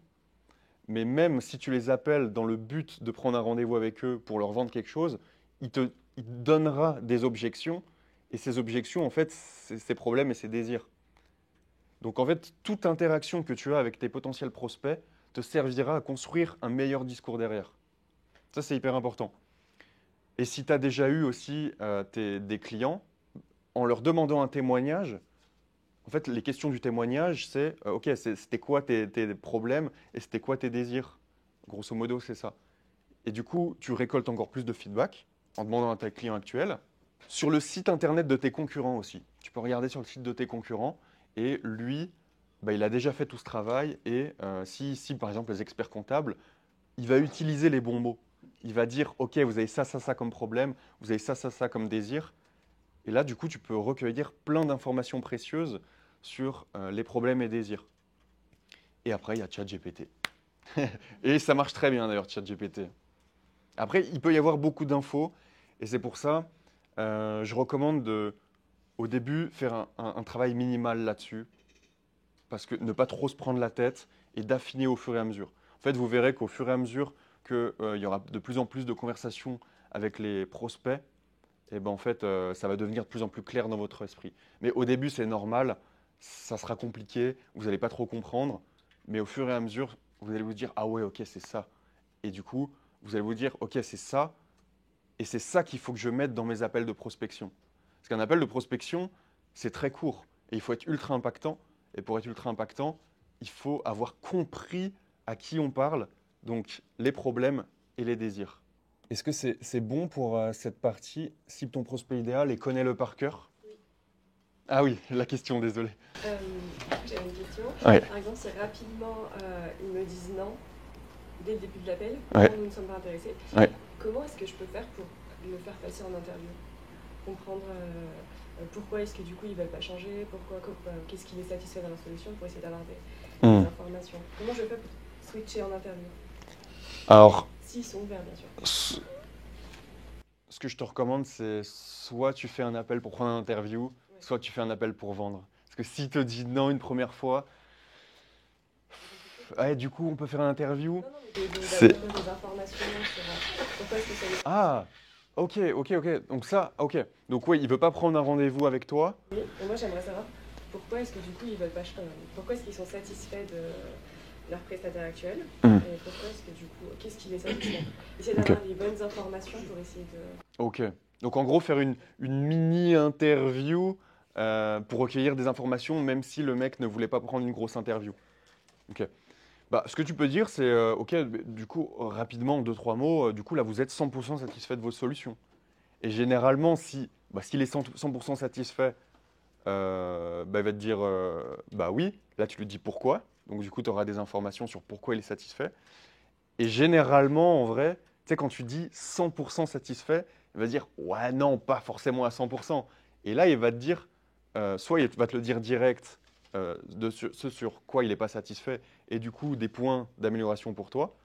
Mais même si tu les appelles dans le but de prendre un rendez-vous avec eux pour leur vendre quelque chose, il te donnera des objections. Et ces objections, en fait, c'est ses problèmes et ses désirs. Donc en fait, toute interaction que tu as avec tes potentiels prospects te servira à construire un meilleur discours derrière. Ça, c'est hyper important. Et si tu as déjà eu aussi des clients, en leur demandant un témoignage, en fait, les questions du témoignage, c'est OK, c'était quoi tes problèmes et c'était quoi tes désirs? Grosso modo, c'est ça. Et du coup, tu récoltes encore plus de feedback en demandant à tes clients actuels. Sur le site internet de tes concurrents aussi. Tu peux regarder sur le site de tes concurrents et lui, bah, il a déjà fait tout ce travail et si par exemple les experts comptables, il va utiliser les bons mots. Il va dire OK, vous avez ça, ça, ça comme problème, vous avez ça, ça, ça comme désir. Et là, du coup, tu peux recueillir plein d'informations précieuses sur les problèmes et désirs. Et après, il y a ChatGPT. Et ça marche très bien d'ailleurs, ChatGPT. Après, il peut y avoir beaucoup d'infos et c'est pour ça, je recommande au début faire un travail minimal là-dessus parce que ne pas trop se prendre la tête et d'affiner au fur et à mesure. En fait, vous verrez qu'au fur et à mesure qu'il y aura de plus en plus de conversations avec les prospects, et ben en fait, ça va devenir de plus en plus clair dans votre esprit. Mais au début, c'est normal, ça sera compliqué, vous n'allez pas trop comprendre, mais au fur et à mesure, vous allez vous dire, ah ouais, ok, c'est ça. Et du coup, vous allez vous dire, ok, c'est ça, et c'est ça qu'il faut que je mette dans mes appels de prospection. Parce qu'un appel de prospection, c'est très court, et il faut être ultra impactant. Et pour être ultra impactant, il faut avoir compris à qui on parle, donc les problèmes et les désirs. Est-ce que c'est bon pour cette partie, cible ton prospect idéal et connais-le par cœur? Oui. Ah oui, la question, désolé. J'avais une question. Ouais. Par exemple, si rapidement ils me disent non dès le début de l'appel, Ouais. nous ne sommes pas intéressés, Ouais. comment est-ce que je peux faire pour le faire passer en interview? Comprendre pourquoi est-ce que du coup ils ne veulent pas changer, qu'est-ce qui les satisfait dans la solution pour essayer d'avoir des informations. Comment je fais pour switcher en interview? Alors, s'ils sont ouverts, bien sûr. Ce que je te recommande, c'est soit tu fais un appel pour prendre un interview, soit tu fais un appel pour vendre. Parce que s'il te dit non une première fois, ouais, du coup, on peut faire un interview. Non, mais des informations sur pourquoi est-ce que ça les... Ah, ok. Donc ça, ok. Donc oui, il veut pas prendre un rendez-vous avec toi. Oui, et moi j'aimerais savoir pourquoi est-ce que du coup ils veulent pas pourquoi est-ce qu'ils sont satisfaits de leur prestataire actuel et pourquoi est-ce que du coup, qu'est-ce qui les satisfait? Essayer d'avoir les bonnes informations pour essayer de... Ok. Donc en gros, faire une mini-interview pour recueillir des informations, même si le mec ne voulait pas prendre une grosse interview. Ok. Bah, ce que tu peux dire, c'est, ok, du coup, rapidement, en 2-3 mots, du coup, là, vous êtes 100% satisfait de vos solutions. Et généralement, s'il est 100% satisfait, il va te dire, bah oui, là, tu lui dis pourquoi. Donc, du coup, tu auras des informations sur pourquoi il est satisfait. Et généralement, en vrai, tu sais, quand tu dis 100% satisfait, il va dire, ouais, non, pas forcément à 100%. Et là, il va te dire, soit il va te le dire direct, ce sur quoi il n'est pas satisfait, et du coup des points d'amélioration pour toi,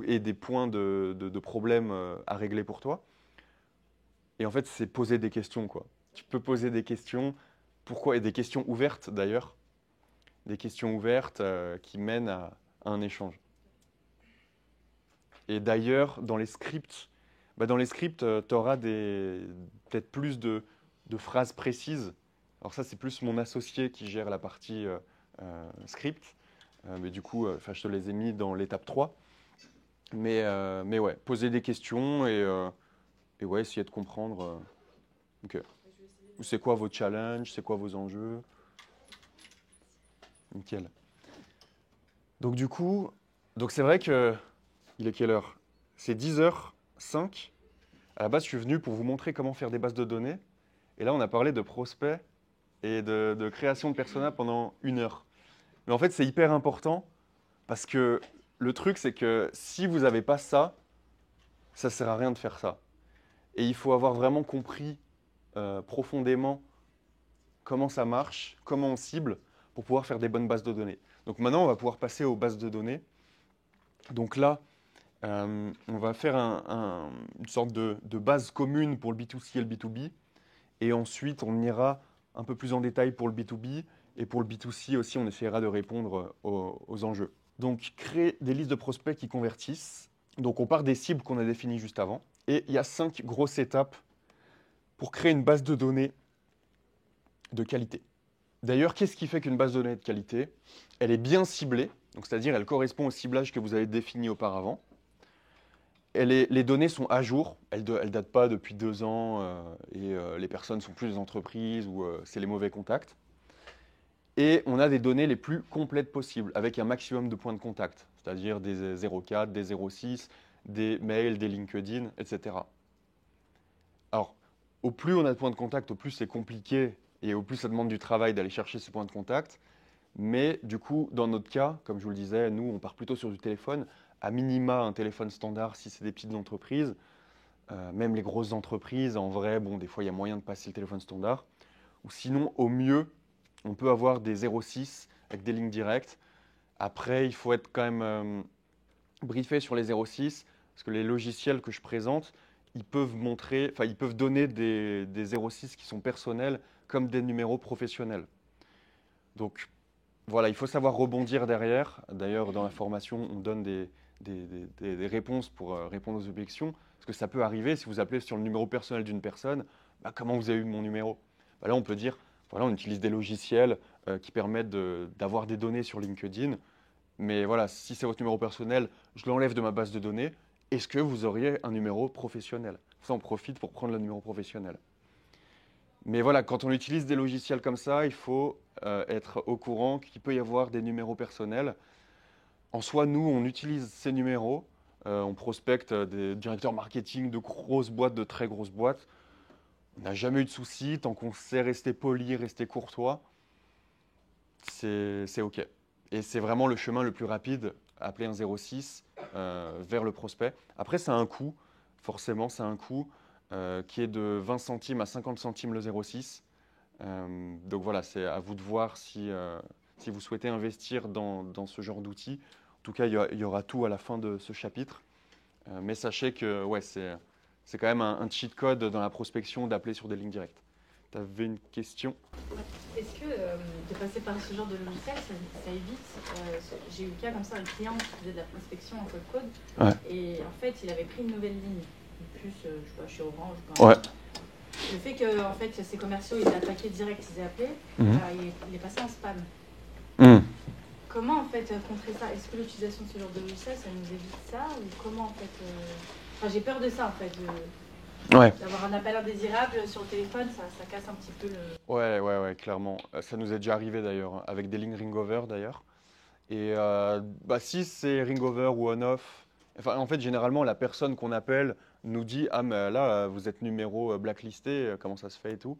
et des points de problèmes à régler pour toi. Et en fait, c'est poser des questions, quoi. Tu peux poser des questions, pourquoi, et des questions ouvertes d'ailleurs, des questions ouvertes qui mènent à un échange. Et d'ailleurs, dans les scripts, tu auras peut-être plus de phrases précises. Alors ça, c'est plus mon associé qui gère la partie script. Mais du coup, je te les ai mis dans l'étape 3. Mais ouais, poser des questions et ouais, essayer de comprendre. Ok. C'est quoi vos challenges, c'est quoi vos enjeux. Nickel. Donc du coup, c'est vrai que il est quelle heure? C'est 10h05. À la base, je suis venu pour vous montrer comment faire des bases de données. Et là, on a parlé de prospects et de création de persona pendant 1 heure. Mais en fait, c'est hyper important parce que le truc, c'est que si vous n'avez pas ça, ça ne sert à rien de faire ça. Et il faut avoir vraiment compris profondément comment ça marche, comment on cible pour pouvoir faire des bonnes bases de données. Donc maintenant, on va pouvoir passer aux bases de données. Donc là, on va faire une sorte de base commune pour le B2C et le B2B. Et ensuite, on ira un peu plus en détail pour le B2B. Et pour le B2C aussi, on essaiera de répondre aux enjeux. Donc, créer des listes de prospects qui convertissent. Donc, on part des cibles qu'on a définies juste avant. Et il y a 5 grosses étapes pour créer une base de données de qualité. D'ailleurs, qu'est-ce qui fait qu'une base de données de qualité? Elle est bien ciblée, donc c'est-à-dire elle correspond au ciblage que vous avez défini auparavant. les données sont à jour, elles ne datent pas depuis 2 ans et les personnes sont plus des entreprises ou c'est les mauvais contacts. Et on a des données les plus complètes possibles, avec un maximum de points de contact, c'est-à-dire des 04, des 06, des mails, des LinkedIn, etc. Alors, au plus on a de points de contact, au plus c'est compliqué et au plus ça demande du travail d'aller chercher ces points de contact. Mais du coup, dans notre cas, comme je vous le disais, nous, on part plutôt sur du téléphone, à minima un téléphone standard si c'est des petites entreprises. Même les grosses entreprises, en vrai, bon, des fois, il y a moyen de passer le téléphone standard. Ou sinon, au mieux, on peut avoir des 06 avec des lignes directes. Après, il faut être quand même briefé sur les 06, parce que les logiciels que je présente, ils peuvent donner des 06 qui sont personnels comme des numéros professionnels. Donc voilà, il faut savoir rebondir derrière. D'ailleurs, dans la formation, on donne des réponses pour répondre aux objections. Parce que ça peut arriver, si vous appelez sur le numéro personnel d'une personne, bah, comment vous avez eu mon numéro? Bah, là, on peut dire, voilà, on utilise des logiciels qui permettent d'avoir des données sur LinkedIn. Mais voilà, si c'est votre numéro personnel, je l'enlève de ma base de données. Est-ce que vous auriez un numéro professionnel? Ça, on profite pour prendre le numéro professionnel. Mais voilà, quand on utilise des logiciels comme ça, il faut être au courant qu'il peut y avoir des numéros personnels. En soi, nous, on utilise ces numéros. On prospecte des directeurs marketing de grosses boîtes, de très grosses boîtes. On n'a jamais eu de soucis. Tant qu'on sait rester poli, rester courtois, c'est OK. Et c'est vraiment le chemin le plus rapide, appeler un 06 vers le prospect. Après, ça a un coût. Forcément, ça a un coût qui est de 20 centimes à 50 centimes le 06. Donc voilà, c'est à vous de voir si vous souhaitez investir dans ce genre d'outils. En tout cas, il y aura tout à la fin de ce chapitre. Mais sachez que ouais, c'est quand même un cheat code dans la prospection d'appeler sur des lignes directes. Tu avais une question? Est-ce que de passer par ce genre de logiciel, ça évite j'ai eu le cas comme ça, un client qui faisait de la prospection en code Ouais. et en fait, il avait pris une nouvelle ligne. Plus, je sais pas, chez Orange. Ouais. Le fait que en fait, ces commerciaux, ils attaquaient direct, ils appelaient, il est passé en spam. Comment en fait contrer ça? Est-ce que l'utilisation de ce genre de logiciel, ça nous évite ça? Ou comment en fait Enfin, j'ai peur de ça en fait, d'avoir un appel indésirable sur le téléphone, ça casse un petit peu le... Ouais, clairement. Ça nous est déjà arrivé d'ailleurs, avec des lignes ring-over d'ailleurs. Et si c'est ring-over ou on-off, enfin, en fait, généralement, la personne qu'on appelle nous dit « Ah, mais là, vous êtes numéro blacklisté, comment ça se fait et tout ?»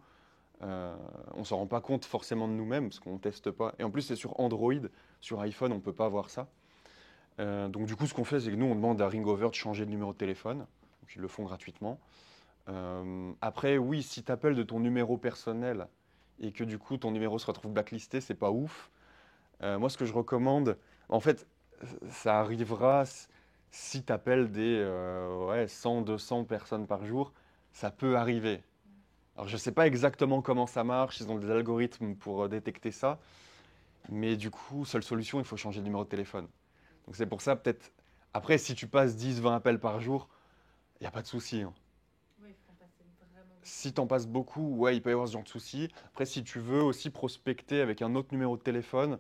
On ne s'en rend pas compte forcément de nous-mêmes parce qu'on ne teste pas. Et en plus, c'est sur Android, sur iPhone, on ne peut pas voir ça. Donc du coup, ce qu'on fait, c'est que nous, on demande à ring-over de changer de numéro de téléphone. Donc ils le font gratuitement. Après, oui, si tu appelles de ton numéro personnel et que du coup, ton numéro se retrouve blacklisté, c'est pas ouf. Moi, ce que je recommande, en fait, ça arrivera si tu appelles des 100, 200 personnes par jour, ça peut arriver. Alors, je ne sais pas exactement comment ça marche, ils ont des algorithmes pour détecter ça, mais du coup, seule solution, il faut changer de numéro de téléphone. Donc, c'est pour ça, peut-être, après, si tu passes 10, 20 appels par jour, il n'y a pas de souci. Hein. Oui, il faut en passer vraiment beaucoup. Si tu en passes beaucoup, ouais, il peut y avoir ce genre de souci. Après, si tu veux aussi prospecter avec un autre numéro de téléphone,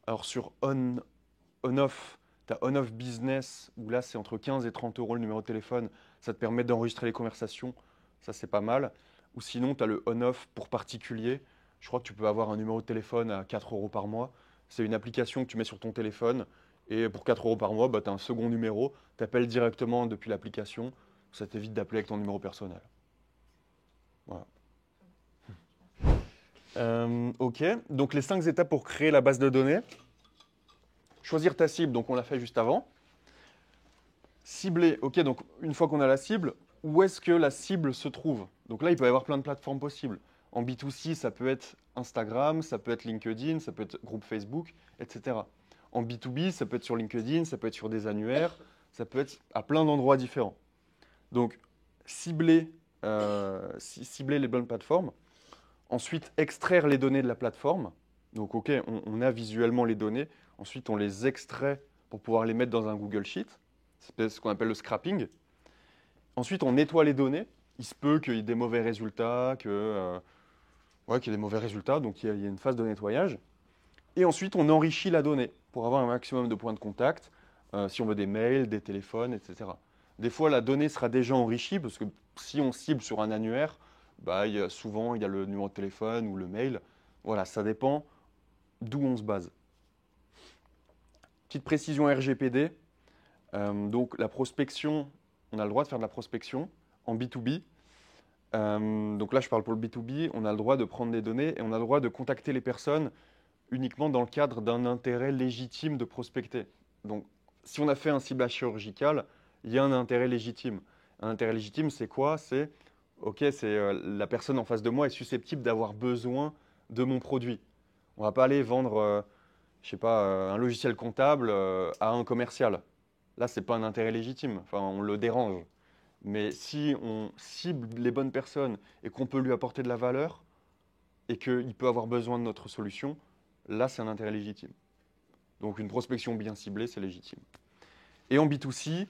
alors sur on-off, tu as on-off business, où là, c'est entre 15 et 30 euros le numéro de téléphone. Ça te permet d'enregistrer les conversations. Ça, c'est pas mal. Ou sinon, tu as le on-off pour particulier. Je crois que tu peux avoir un numéro de téléphone à 4 euros par mois. C'est une application que tu mets sur ton téléphone. Et pour 4 euros par mois, tu as un second numéro. Tu appelles directement depuis l'application. Ça t'évite d'appeler avec ton numéro personnel. Voilà. OK. Donc, les 5 étapes pour créer la base de données. Choisir ta cible, donc on l'a fait juste avant. Cibler, OK, donc une fois qu'on a la cible, où est-ce que la cible se trouve? Donc là, il peut y avoir plein de plateformes possibles. En B2C, ça peut être Instagram, ça peut être LinkedIn, ça peut être groupe Facebook, etc. En B2B, ça peut être sur LinkedIn, ça peut être sur des annuaires, ça peut être à plein d'endroits différents. Donc, cibler les bonnes plateformes. Ensuite, extraire les données de la plateforme. Donc, OK, on a visuellement les données. Ensuite, on les extrait pour pouvoir les mettre dans un Google Sheet. C'est ce qu'on appelle le scrapping. Ensuite, on nettoie les données. Il se peut qu'il y ait des mauvais résultats, qu'il y ait des mauvais résultats, donc il y a une phase de nettoyage. Et ensuite, on enrichit la donnée pour avoir un maximum de points de contact, si on veut des mails, des téléphones, etc. Des fois, la donnée sera déjà enrichie, parce que si on cible sur un annuaire, bah, souvent, il y a le numéro de téléphone ou le mail. Voilà, ça dépend d'où on se base. Petite précision RGPD. Donc, la prospection, on a le droit de faire de la prospection en B2B. Donc là, je parle pour le B2B. On a le droit de prendre des données et on a le droit de contacter les personnes uniquement dans le cadre d'un intérêt légitime de prospecter. Donc, si on a fait un ciblage chirurgical, il y a un intérêt légitime. Un intérêt légitime, c'est quoi? C'est, ok, la personne en face de moi est susceptible d'avoir besoin de mon produit. On ne va pas aller vendre, je sais pas, un logiciel comptable à un commercial. Là, ce n'est pas un intérêt légitime. Enfin, on le dérange. Mais si on cible les bonnes personnes et qu'on peut lui apporter de la valeur et qu'il peut avoir besoin de notre solution, là, c'est un intérêt légitime. Donc, une prospection bien ciblée, c'est légitime. Et en B2C,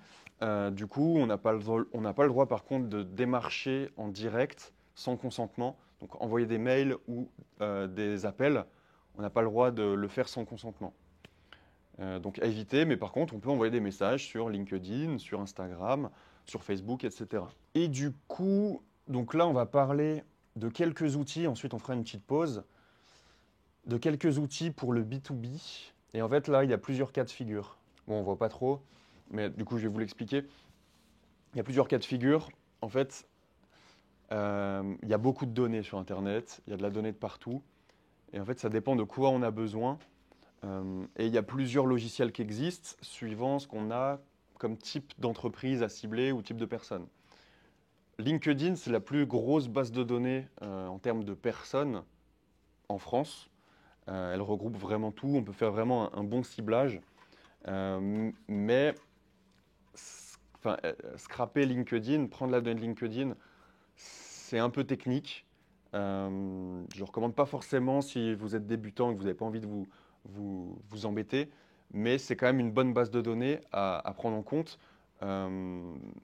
du coup, on n'a pas le droit, par contre, de démarcher en direct sans consentement. Donc, envoyer des mails ou des appels, on n'a pas le droit de le faire sans consentement. Donc, à éviter, mais par contre, on peut envoyer des messages sur LinkedIn, sur Instagram, sur Facebook, etc. Et du coup, donc là, on va parler de quelques outils. Ensuite, on fera une petite pause. De quelques outils pour le B2B. Et en fait, là, il y a plusieurs cas de figure. Bon, on ne voit pas trop, mais du coup, je vais vous l'expliquer. Il y a plusieurs cas de figure. En fait, il y a beaucoup de données sur Internet. Il y a de la donnée de partout. Et en fait, ça dépend de quoi on a besoin. Et il y a plusieurs logiciels qui existent suivant ce qu'on a comme type d'entreprise à cibler ou type de personne. LinkedIn, c'est la plus grosse base de données en termes de personnes en France. Elle regroupe vraiment tout. On peut faire vraiment un bon ciblage. Mais scraper LinkedIn, prendre la donnée de LinkedIn, c'est un peu technique. Je ne recommande pas forcément si vous êtes débutant et que vous n'avez pas envie de vous embêter, mais c'est quand même une bonne base de données à prendre en compte.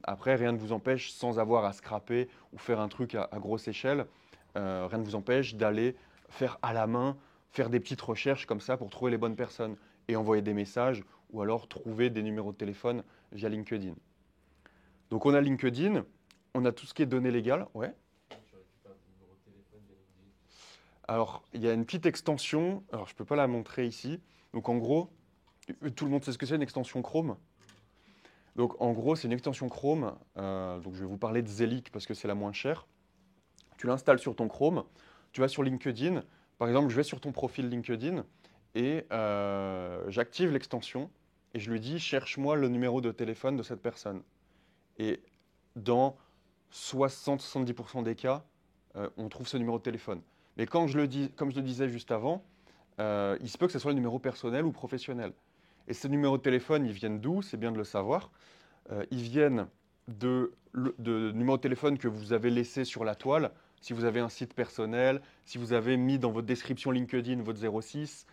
Après, rien ne vous empêche, sans avoir à scraper ou faire un truc à grosse échelle, rien ne vous empêche d'aller faire à la main, faire des petites recherches comme ça pour trouver les bonnes personnes et envoyer des messages ou alors trouver des numéros de téléphone via LinkedIn. Donc on a LinkedIn, on a tout ce qui est données légales. Ouais. Alors, il y a une petite extension, alors je ne peux pas la montrer ici. Donc en gros, tout le monde sait ce que c'est, une extension Chrome. Donc en gros, c'est une extension Chrome. Donc je vais vous parler de Zelic parce que c'est la moins chère. Tu l'installes sur ton Chrome, tu vas sur LinkedIn. Par exemple, je vais sur ton profil LinkedIn et j'active l'extension et je lui dis cherche-moi le numéro de téléphone de cette personne. Et dans 60-70% des cas, on trouve ce numéro de téléphone. Mais quand comme je le disais juste avant, il se peut que ce soit le numéro personnel ou professionnel. Et ces numéros de téléphone, ils viennent d'où? C'est bien de le savoir. Ils viennent de numéros de téléphone que vous avez laissés sur la toile. Si vous avez un site personnel, si vous avez mis dans votre description LinkedIn votre 06,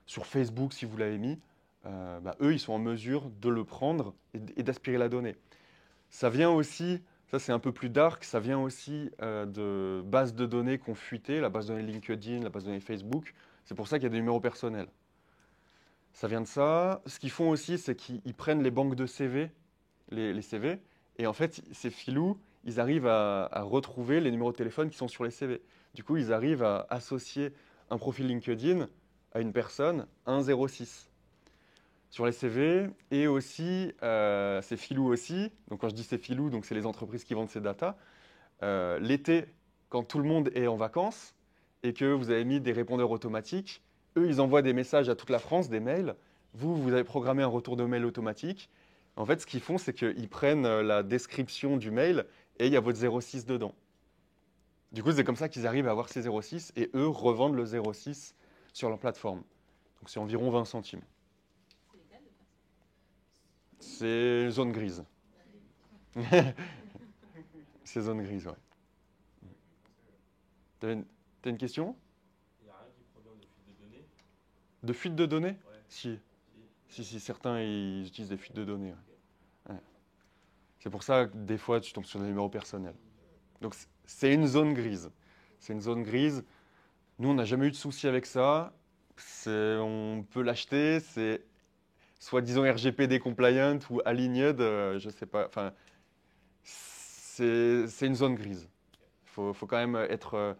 sur Facebook si vous l'avez mis, eux, ils sont en mesure de le prendre et d'aspirer la donnée. Ça vient aussi, ça c'est un peu plus dark, ça vient aussi de bases de données qu'on fuité, la base de données LinkedIn, la base de données Facebook. C'est pour ça qu'il y a des numéros personnels. Ça vient de ça. Ce qu'ils font aussi, c'est qu'ils prennent les banques de CV, les CV, et en fait, ces filous, ils arrivent à retrouver les numéros de téléphone qui sont sur les CV. Du coup, ils arrivent à associer un profil LinkedIn à une personne, un 06 sur les CV, et aussi, ces filous aussi, donc quand je dis ces filous, donc c'est les entreprises qui vendent ces datas, l'été, quand tout le monde est en vacances, et que vous avez mis des répondeurs automatiques, eux, ils envoient des messages à toute la France, des mails, vous avez programmé un retour de mail automatique. En fait, ce qu'ils font, c'est qu'ils prennent la description du mail, et il y a votre 06 dedans. Du coup, c'est comme ça qu'ils arrivent à avoir ces 06, et eux revendent le 06 sur leur plateforme. Donc c'est environ 20 centimes. C'est zone grise. C'est zone grise, ouais. T'as une question? Il n'y a rien qui provient de fuite de données? De fuite de données? Ouais. Si, certains ils utilisent des fuites de données. Ouais. Ouais. C'est pour ça que des fois tu tombes sur des numéros personnels. Donc c'est une zone grise. C'est une zone grise. Nous, on n'a jamais eu de souci avec ça. On peut l'acheter. soi-disant RGPD compliant ou aligned, je sais pas. Enfin, c'est une zone grise. Faut quand même être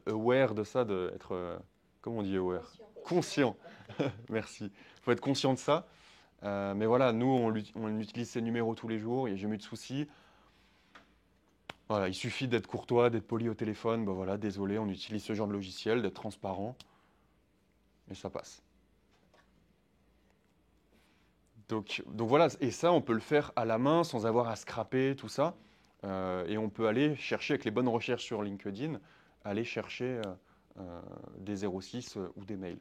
aware de ça, comment on dit aware? Conscient. Merci. Il faut être conscient de ça. Mais voilà, nous, on utilise ces numéros tous les jours, il n'y a jamais eu de souci. Voilà, il suffit d'être courtois, d'être poli au téléphone. Ben voilà, désolé, on utilise ce genre de logiciel, d'être transparent. Et ça passe. Donc voilà, et ça, on peut le faire à la main sans avoir à scraper tout ça. Et on peut aller chercher, avec les bonnes recherches sur LinkedIn, aller chercher des 06 ou des mails.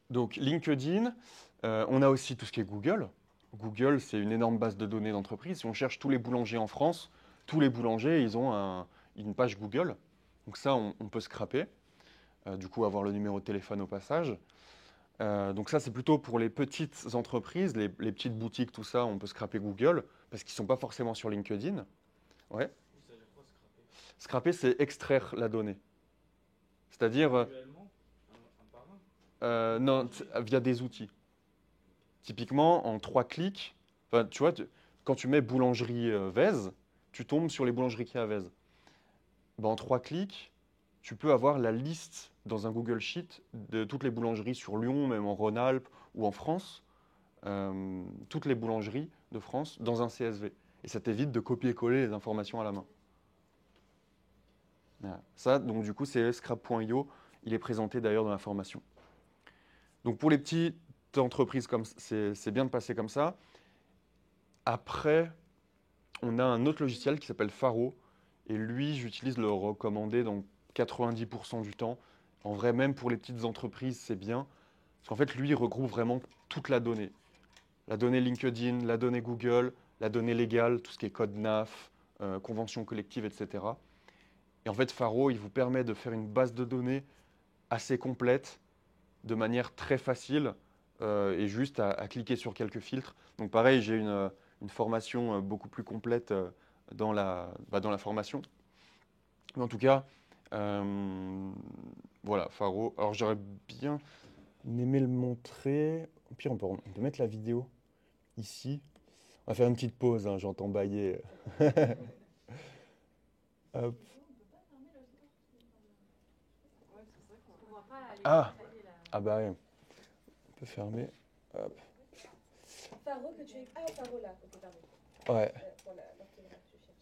Donc LinkedIn, on a aussi tout ce qui est Google. Google, c'est une énorme base de données d'entreprise. Si on cherche tous les boulangers en France, tous les boulangers, ils ont une page Google. Donc ça, on peut scraper. Du coup, avoir le numéro de téléphone au passage. Donc ça, c'est plutôt pour les petites entreprises, les petites boutiques, tout ça, on peut scraper Google, parce qu'ils ne sont pas forcément sur LinkedIn. Ouais. Ça veut dire quoi, scraper? Scraper, c'est extraire la donnée. C'est-à-dire, Manuellement, un par un? non, via des outils. Typiquement, en 3 clics, enfin, tu vois, quand tu mets boulangerie Vèze, tu tombes sur les boulangeries qu'il y a à Vèze. Ben, en 3 clics, tu peux avoir la liste dans un Google Sheet de toutes les boulangeries sur Lyon, même en Rhône-Alpes ou en France, toutes les boulangeries de France dans un CSV. Et ça t'évite de copier-coller les informations à la main. Voilà. Ça, donc du coup, c'est scrap.io. Il est présenté d'ailleurs dans la formation. Donc pour les petites entreprises, c'est bien de passer comme ça. Après, on a un autre logiciel qui s'appelle Faro. Et lui, j'utilise le recommandé dans 90% du temps. En vrai, même pour les petites entreprises, c'est bien. Parce qu'en fait, lui, il regroupe vraiment toute la donnée. La donnée LinkedIn, la donnée Google, la donnée légale, tout ce qui est code NAF, convention collective, etc. Et en fait, Faro, il vous permet de faire une base de données assez complète, de manière très facile, et juste à cliquer sur quelques filtres. Donc pareil, j'ai une formation beaucoup plus complète dans la formation. Mais en tout cas, voilà, Faro. Alors j'aurais bien aimé le montrer. Au pire, on peut mettre la vidéo ici. On va faire une petite pause, hein, j'entends bailler. Hop. Ah, bah ouais. On peut fermer. Hop. Faro que tu es. Ah, Faro là. Ok, pardon. Ouais.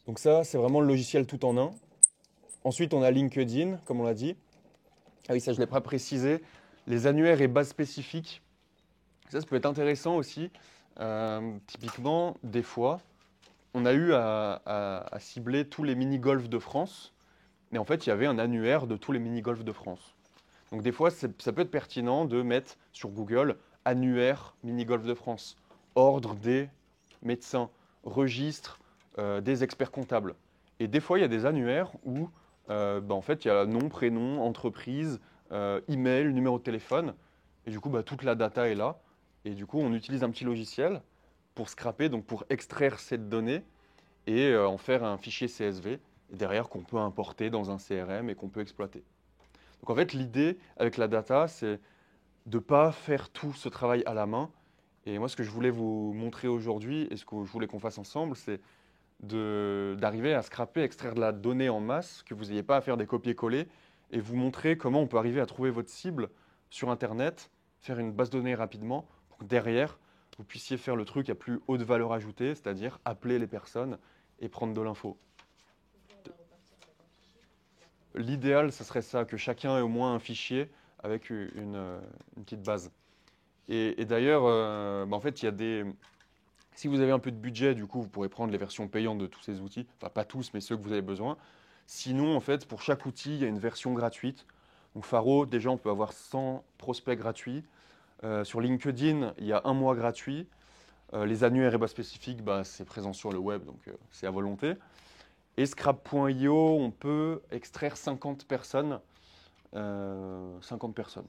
Donc ça, c'est vraiment le logiciel tout en un. Ensuite, on a LinkedIn, comme on l'a dit. Ah oui, ça, je ne l'ai pas précisé. Les annuaires et bases spécifiques. Ça peut être intéressant aussi. Typiquement, des fois, on a eu à cibler tous les mini-golfs de France. Mais en fait, il y avait un annuaire de tous les mini-golfs de France. Donc des fois, ça peut être pertinent de mettre sur Google annuaire mini-golf de France, ordre des médecins, registre des experts comptables. Et des fois, il y a des annuaires où en fait, il y a nom, prénom, entreprise, email, numéro de téléphone. Et du coup, toute la data est là. Et du coup, on utilise un petit logiciel pour scraper, donc pour extraire cette donnée et en faire un fichier CSV. Et derrière, qu'on peut importer dans un CRM et qu'on peut exploiter. Donc en fait, l'idée avec la data, c'est de ne pas faire tout ce travail à la main. Et moi, ce que je voulais vous montrer aujourd'hui, et ce que je voulais qu'on fasse ensemble, c'est d'arriver à scraper, extraire de la donnée en masse, que vous n'ayez pas à faire des copier-coller, et vous montrer comment on peut arriver à trouver votre cible sur Internet, faire une base de données rapidement, pour que derrière, vous puissiez faire le truc à plus haute valeur ajoutée, c'est-à-dire appeler les personnes et prendre de l'info. L'idéal, ce serait ça, que chacun ait au moins un fichier avec une petite base. Et d'ailleurs, en fait, il y a des... Si vous avez un peu de budget, du coup, vous pourrez prendre les versions payantes de tous ces outils. Enfin, pas tous, mais ceux que vous avez besoin. Sinon, en fait, pour chaque outil, il y a une version gratuite. Donc, Faro, déjà, on peut avoir 100 prospects gratuits. Sur LinkedIn, il y a 1 mois gratuit. Les annuaires et bases spécifiques, c'est présent sur le web, donc c'est à volonté. Et Scrap.io, on peut extraire 50 personnes. 50 personnes.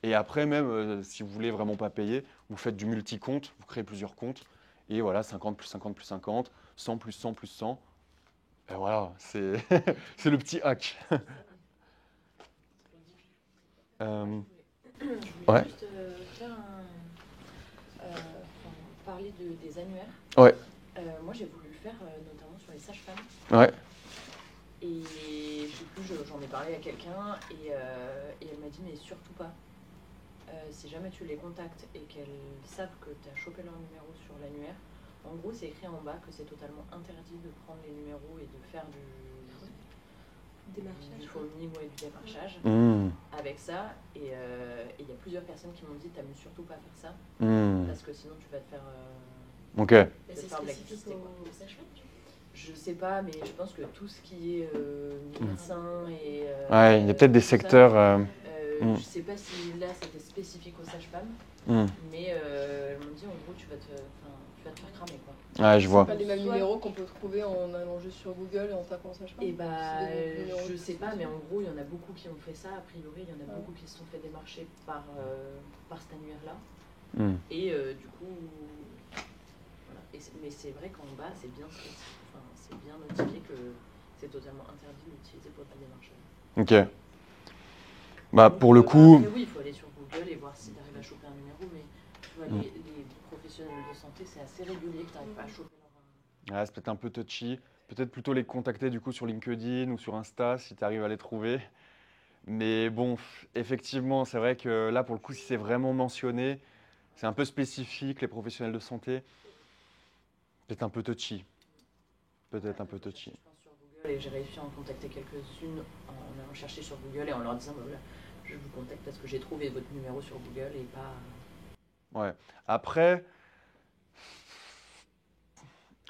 Et après, même, si vous voulez vraiment pas payer, vous faites du multi-compte, vous créez plusieurs comptes. Et voilà, 50 plus 50 plus 50, 100 plus 100 plus 100. Et voilà, c'est c'est le petit hack. Je voulais Ouais. juste faire parler des annuaires. Ouais. Moi, j'ai voulu le faire notamment sur les sages-femmes. Ouais. Et je sais plus, j'en ai parlé à quelqu'un et elle m'a dit mais surtout pas. Si jamais tu les contactes et qu'elles savent que tu as chopé leur numéro sur l'annuaire, en gros c'est écrit en bas que c'est totalement interdit de prendre les numéros et de faire du phoning ou du démarchage avec ça. Et il y a plusieurs personnes qui m'ont dit t'amuses surtout pas à faire ça parce que sinon tu vas te faire... Ok. Mais c'est faire spécifique blacklister, quoi. aux sages-femmes, tu vois. Je sais pas, mais je pense que tout ce qui est médecin et... Ouais, il y a peut-être des tout ça, secteurs... je sais pas si là c'était spécifique aux sages-femmes, mais elles m'ont dit en gros tu vas te faire cramer quoi. Ouais, je vois. C'est pas les mêmes numéros qu'on peut trouver en allant juste sur Google et en tapant sage-femme. Et bah C'est des numéros je sais pas, mais en spécifiques. gros il y en a beaucoup qui ont fait ça, a priori il y en a Ouais. beaucoup qui se sont fait démarcher par cet annuaire là. Et du coup, voilà. Mais c'est vrai qu'en bas c'est bien notifié que c'est totalement interdit d'utiliser pour le démarchage. Ok. Bah, pour le coup... Après, oui, il faut aller sur Google et voir si tu arrives à choper un numéro, mais tu vois, les professionnels de santé, c'est assez régulier que tu n'arrives pas à choper leur... Ouais, c'est peut-être un peu touchy. Peut-être plutôt les contacter du coup sur LinkedIn ou sur Insta si tu arrives à les trouver. Mais bon, effectivement, c'est vrai que là, pour le coup, si c'est vraiment mentionné, c'est un peu spécifique, les professionnels de santé. Peut-être un peu touchy. Peut-être un peu touchy. Je pense sur Google et j'ai réussi à en contacter quelques-unes en allant chercher sur Google et en leur disant, bah, voilà, je vous contacte parce que j'ai trouvé votre numéro sur Google et pas... Ouais. Après,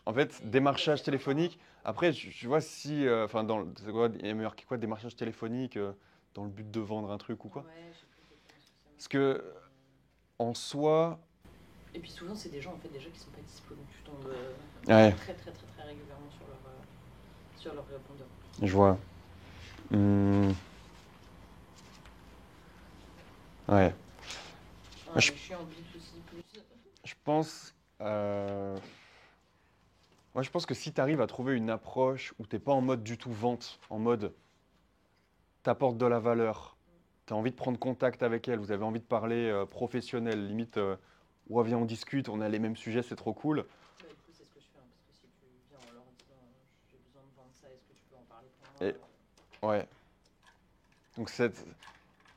en fait, démarchage téléphonique. Après, tu vois si, enfin, c'est quoi, il y a meilleur que quoi, démarchage téléphonique dans le but de vendre un truc ou quoi. Ouais, je sais plus exactement ce que ça Parce que en soi, Et puis souvent, c'est des gens en fait déjà qui sont pas dispo, donc tu tombes ouais, très régulièrement sur leur répondeur. je vois. Ouais, Ouais, Je- je suis en B2C+. je pense. Moi, je pense que si tu arrives à trouver une approche où tu n'es pas en mode du tout vente, en mode t'apportes de la valeur, tu as envie de prendre contact avec elle, vous avez envie de parler professionnel, limite, ouais, viens, on discute, on a les mêmes sujets, c'est trop cool. Bah, du coup, c'est ce que je fais, hein, parce que si tu viens en leur disant j'ai besoin de vendre ça, est-ce que tu peux en parler pour moi Ouais. Donc,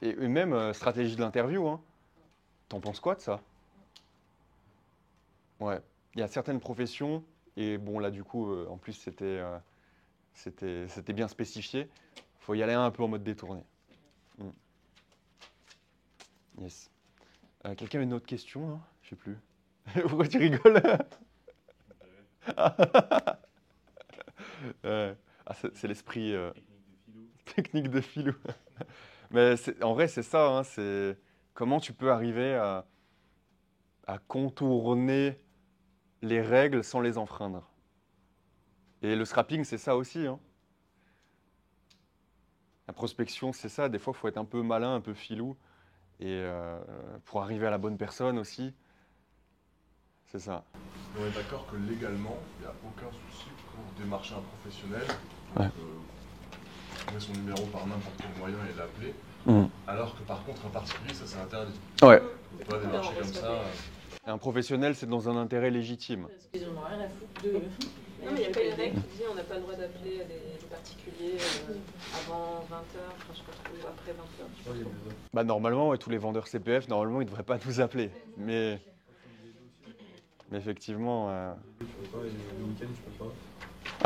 et même stratégie de l'interview, hein. T'en penses quoi de ça? Ouais. Il y a certaines professions, et bon, là, du coup, en plus, c'était bien spécifié. Faut y aller un peu en mode détourné. Yes. Quelqu'un a une autre question, là? Je sais plus. Pourquoi tu rigoles? Ouais. Ah, c'est l'esprit Technique de philo. technique de philo. Mais en vrai, c'est ça, hein, c'est comment tu peux arriver à contourner les règles sans les enfreindre. Et le scrapping, c'est ça aussi, hein. La prospection, c'est ça. Des fois, il faut être un peu malin, un peu filou. Et pour arriver à la bonne personne aussi, c'est ça. On est d'accord que légalement, il n'y a aucun souci pour démarcher un professionnel, Ouais. trouver son numéro par n'importe quel moyen et l'appeler, alors que par contre un particulier, ça c'est interdit. Ouais. On peut pas démarcher comme ça. Et un professionnel, c'est dans un intérêt légitime. Parce qu'ils en ont rien à foutre de... Non, mais il n'y a pas une règle qui dit on n'a pas le droit d'appeler des particuliers avant 20h, enfin, je sais pas trop, ou après 20h. Je sais pas trop. Bah, normalement, ouais, tous les vendeurs CPF, normalement, ils ne devraient pas nous appeler. Mais effectivement, Tu peux pas, et le week-end, tu peux pas.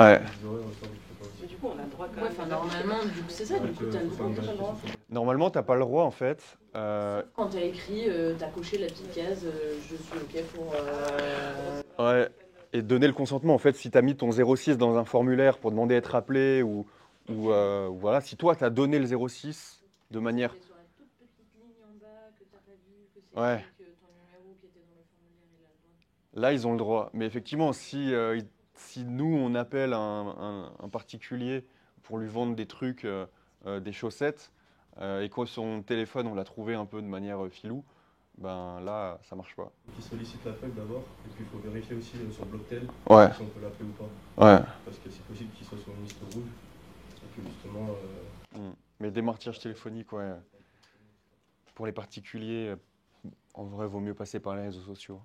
ouais. Les horaires, tu peux pas. Mais du coup, on a le droit quand Ouais, même. enfin normalement, du coup, c'est ça, du coup, t'as le droit, t'as le droit. Normalement, tu n'as pas le droit, en fait. Sauf quand t'as écrit, t'as coché la petite case, je suis OK pour... Ouais. Et donner le consentement, en fait, si tu as mis ton 06 dans un formulaire pour demander à être appelé ou voilà, si toi, tu as donné le 06 de manière... Sur la toute petite ligne en bas que t'as pas vu, que c'est Ouais. écrit que ton numéro qui était dans le formulaire, il a le droit. Là, ils ont le droit. Mais effectivement, si nous, on appelle un particulier pour lui vendre des trucs, des chaussettes, et que son téléphone, on l'a trouvé un peu de manière filou, ben là, ça marche pas. Qui sollicite l'appel d'abord, et puis il faut vérifier aussi sur Blocktel Ouais, si on peut l'appeler ou pas. ouais. Parce que c'est possible qu'il soit sur une liste rouge, et que justement. Mais démarchage téléphonique, ouais. pour les particuliers, en vrai, vaut mieux passer par les réseaux sociaux.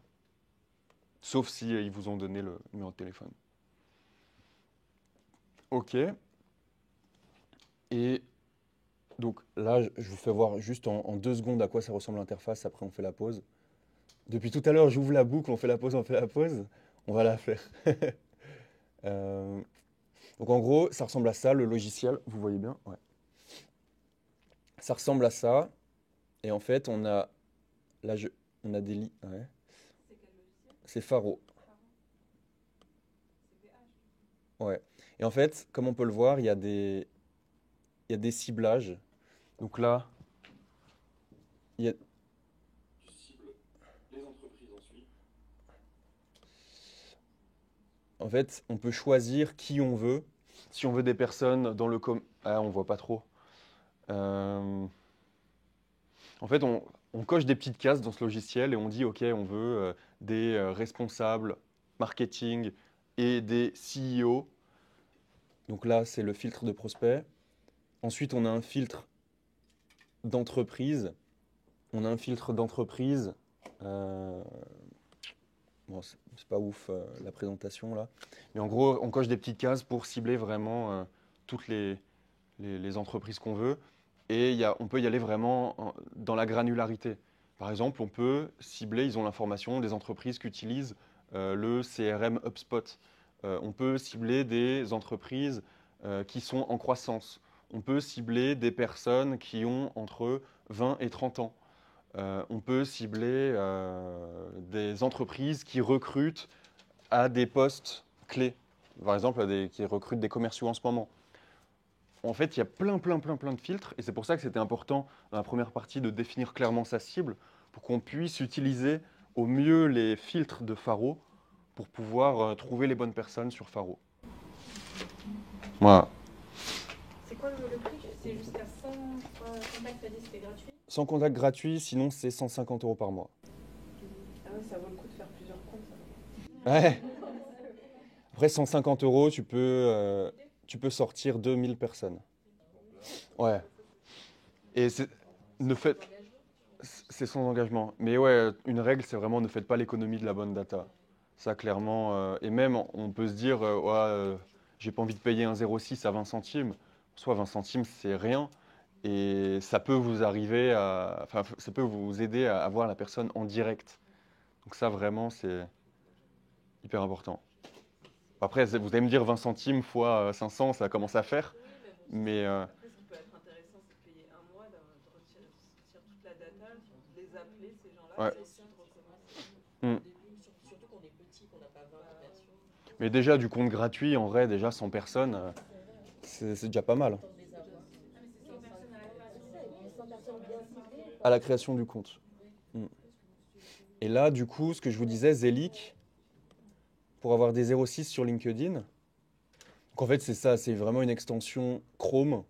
Sauf si ils vous ont donné le numéro de téléphone. Ok. Et donc là, je vous fais voir juste en 2 secondes à quoi ça ressemble l'interface. Après, on fait la pause. Depuis tout à l'heure, j'ouvre la boucle, on fait la pause, on fait la pause. On va la faire. Donc en gros, ça ressemble à ça, le logiciel. Vous voyez bien? Ouais. Ça ressemble à ça. Et en fait, on a des lits. Ouais. C'est Faro. Ouais. Et en fait, comme on peut le voir, il y a des ciblages. Donc là, il y a... Tu cibles les entreprises ensuite. En fait, on peut choisir qui on veut. Si on veut des personnes dans le on voit pas trop. En fait, on coche des petites cases dans ce logiciel et on dit, OK, on veut des responsables marketing et des CEO. Donc là, c'est le filtre de prospect. Ensuite, on a un filtre d'entreprise. On a un filtre d'entreprise. Bon, c'est pas ouf la présentation là. Mais en gros, on coche des petites cases pour cibler vraiment toutes les entreprises qu'on veut. Et on peut y aller vraiment dans la granularité. Par exemple, on peut cibler, ils ont l'information, des entreprises qui utilisent le CRM HubSpot. On peut cibler des entreprises qui sont en croissance. On peut cibler des personnes qui ont entre 20 et 30 ans. On peut cibler des entreprises qui recrutent à des postes clés. Par exemple, qui recrutent des commerciaux en ce moment. En fait, il y a plein de filtres. Et c'est pour ça que c'était important dans la première partie de définir clairement sa cible pour qu'on puisse utiliser au mieux les filtres de Faro pour pouvoir trouver les bonnes personnes sur Faro. Voilà. C'est quoi le prix? C'est jusqu'à 100 contacts, t'as dit c'était gratuit? Sans contact gratuit, sinon c'est 150 € par mois. Ah ouais, ça vaut le coup de faire plusieurs comptes. Ouais. Après 150 €, tu peux sortir 2000 personnes. Ouais. Et c'est sans engagement. Mais ouais, une règle, c'est vraiment ne faites pas l'économie de la bonne data. Ça, clairement. Et même, on peut se dire, j'ai pas envie de payer un 0,6 à 20 centimes. Soit 20 centimes, c'est rien. Et ça peut vous arriver ça peut vous aider à avoir la personne en direct. Donc ça, vraiment, c'est hyper important. Après, vous allez me dire 20 centimes fois 500, ça commence à faire. Mais Après, ce qui peut être intéressant, c'est de payer un mois, de sortir toute la data, de les appeler, ces gens-là. Ouais. Au début, surtout qu'on est petit, qu'on n'a pas 20 commerciaux. Mais déjà, du compte gratuit, en vrai, déjà 100 personnes, c'est déjà pas mal. À la création du compte. Et là, du coup, ce que je vous disais, Zelic, pour avoir des 06 sur LinkedIn. Donc en fait, c'est ça, c'est vraiment une extension Chrome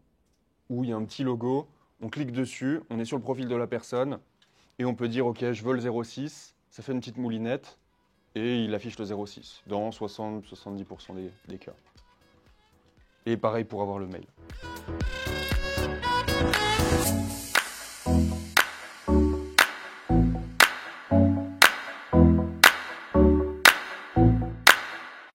où il y a un petit logo, on clique dessus, on est sur le profil de la personne et on peut dire, OK, je veux le 06, ça fait une petite moulinette et il affiche le 06 dans 60-70% des cas. Et pareil pour avoir le mail.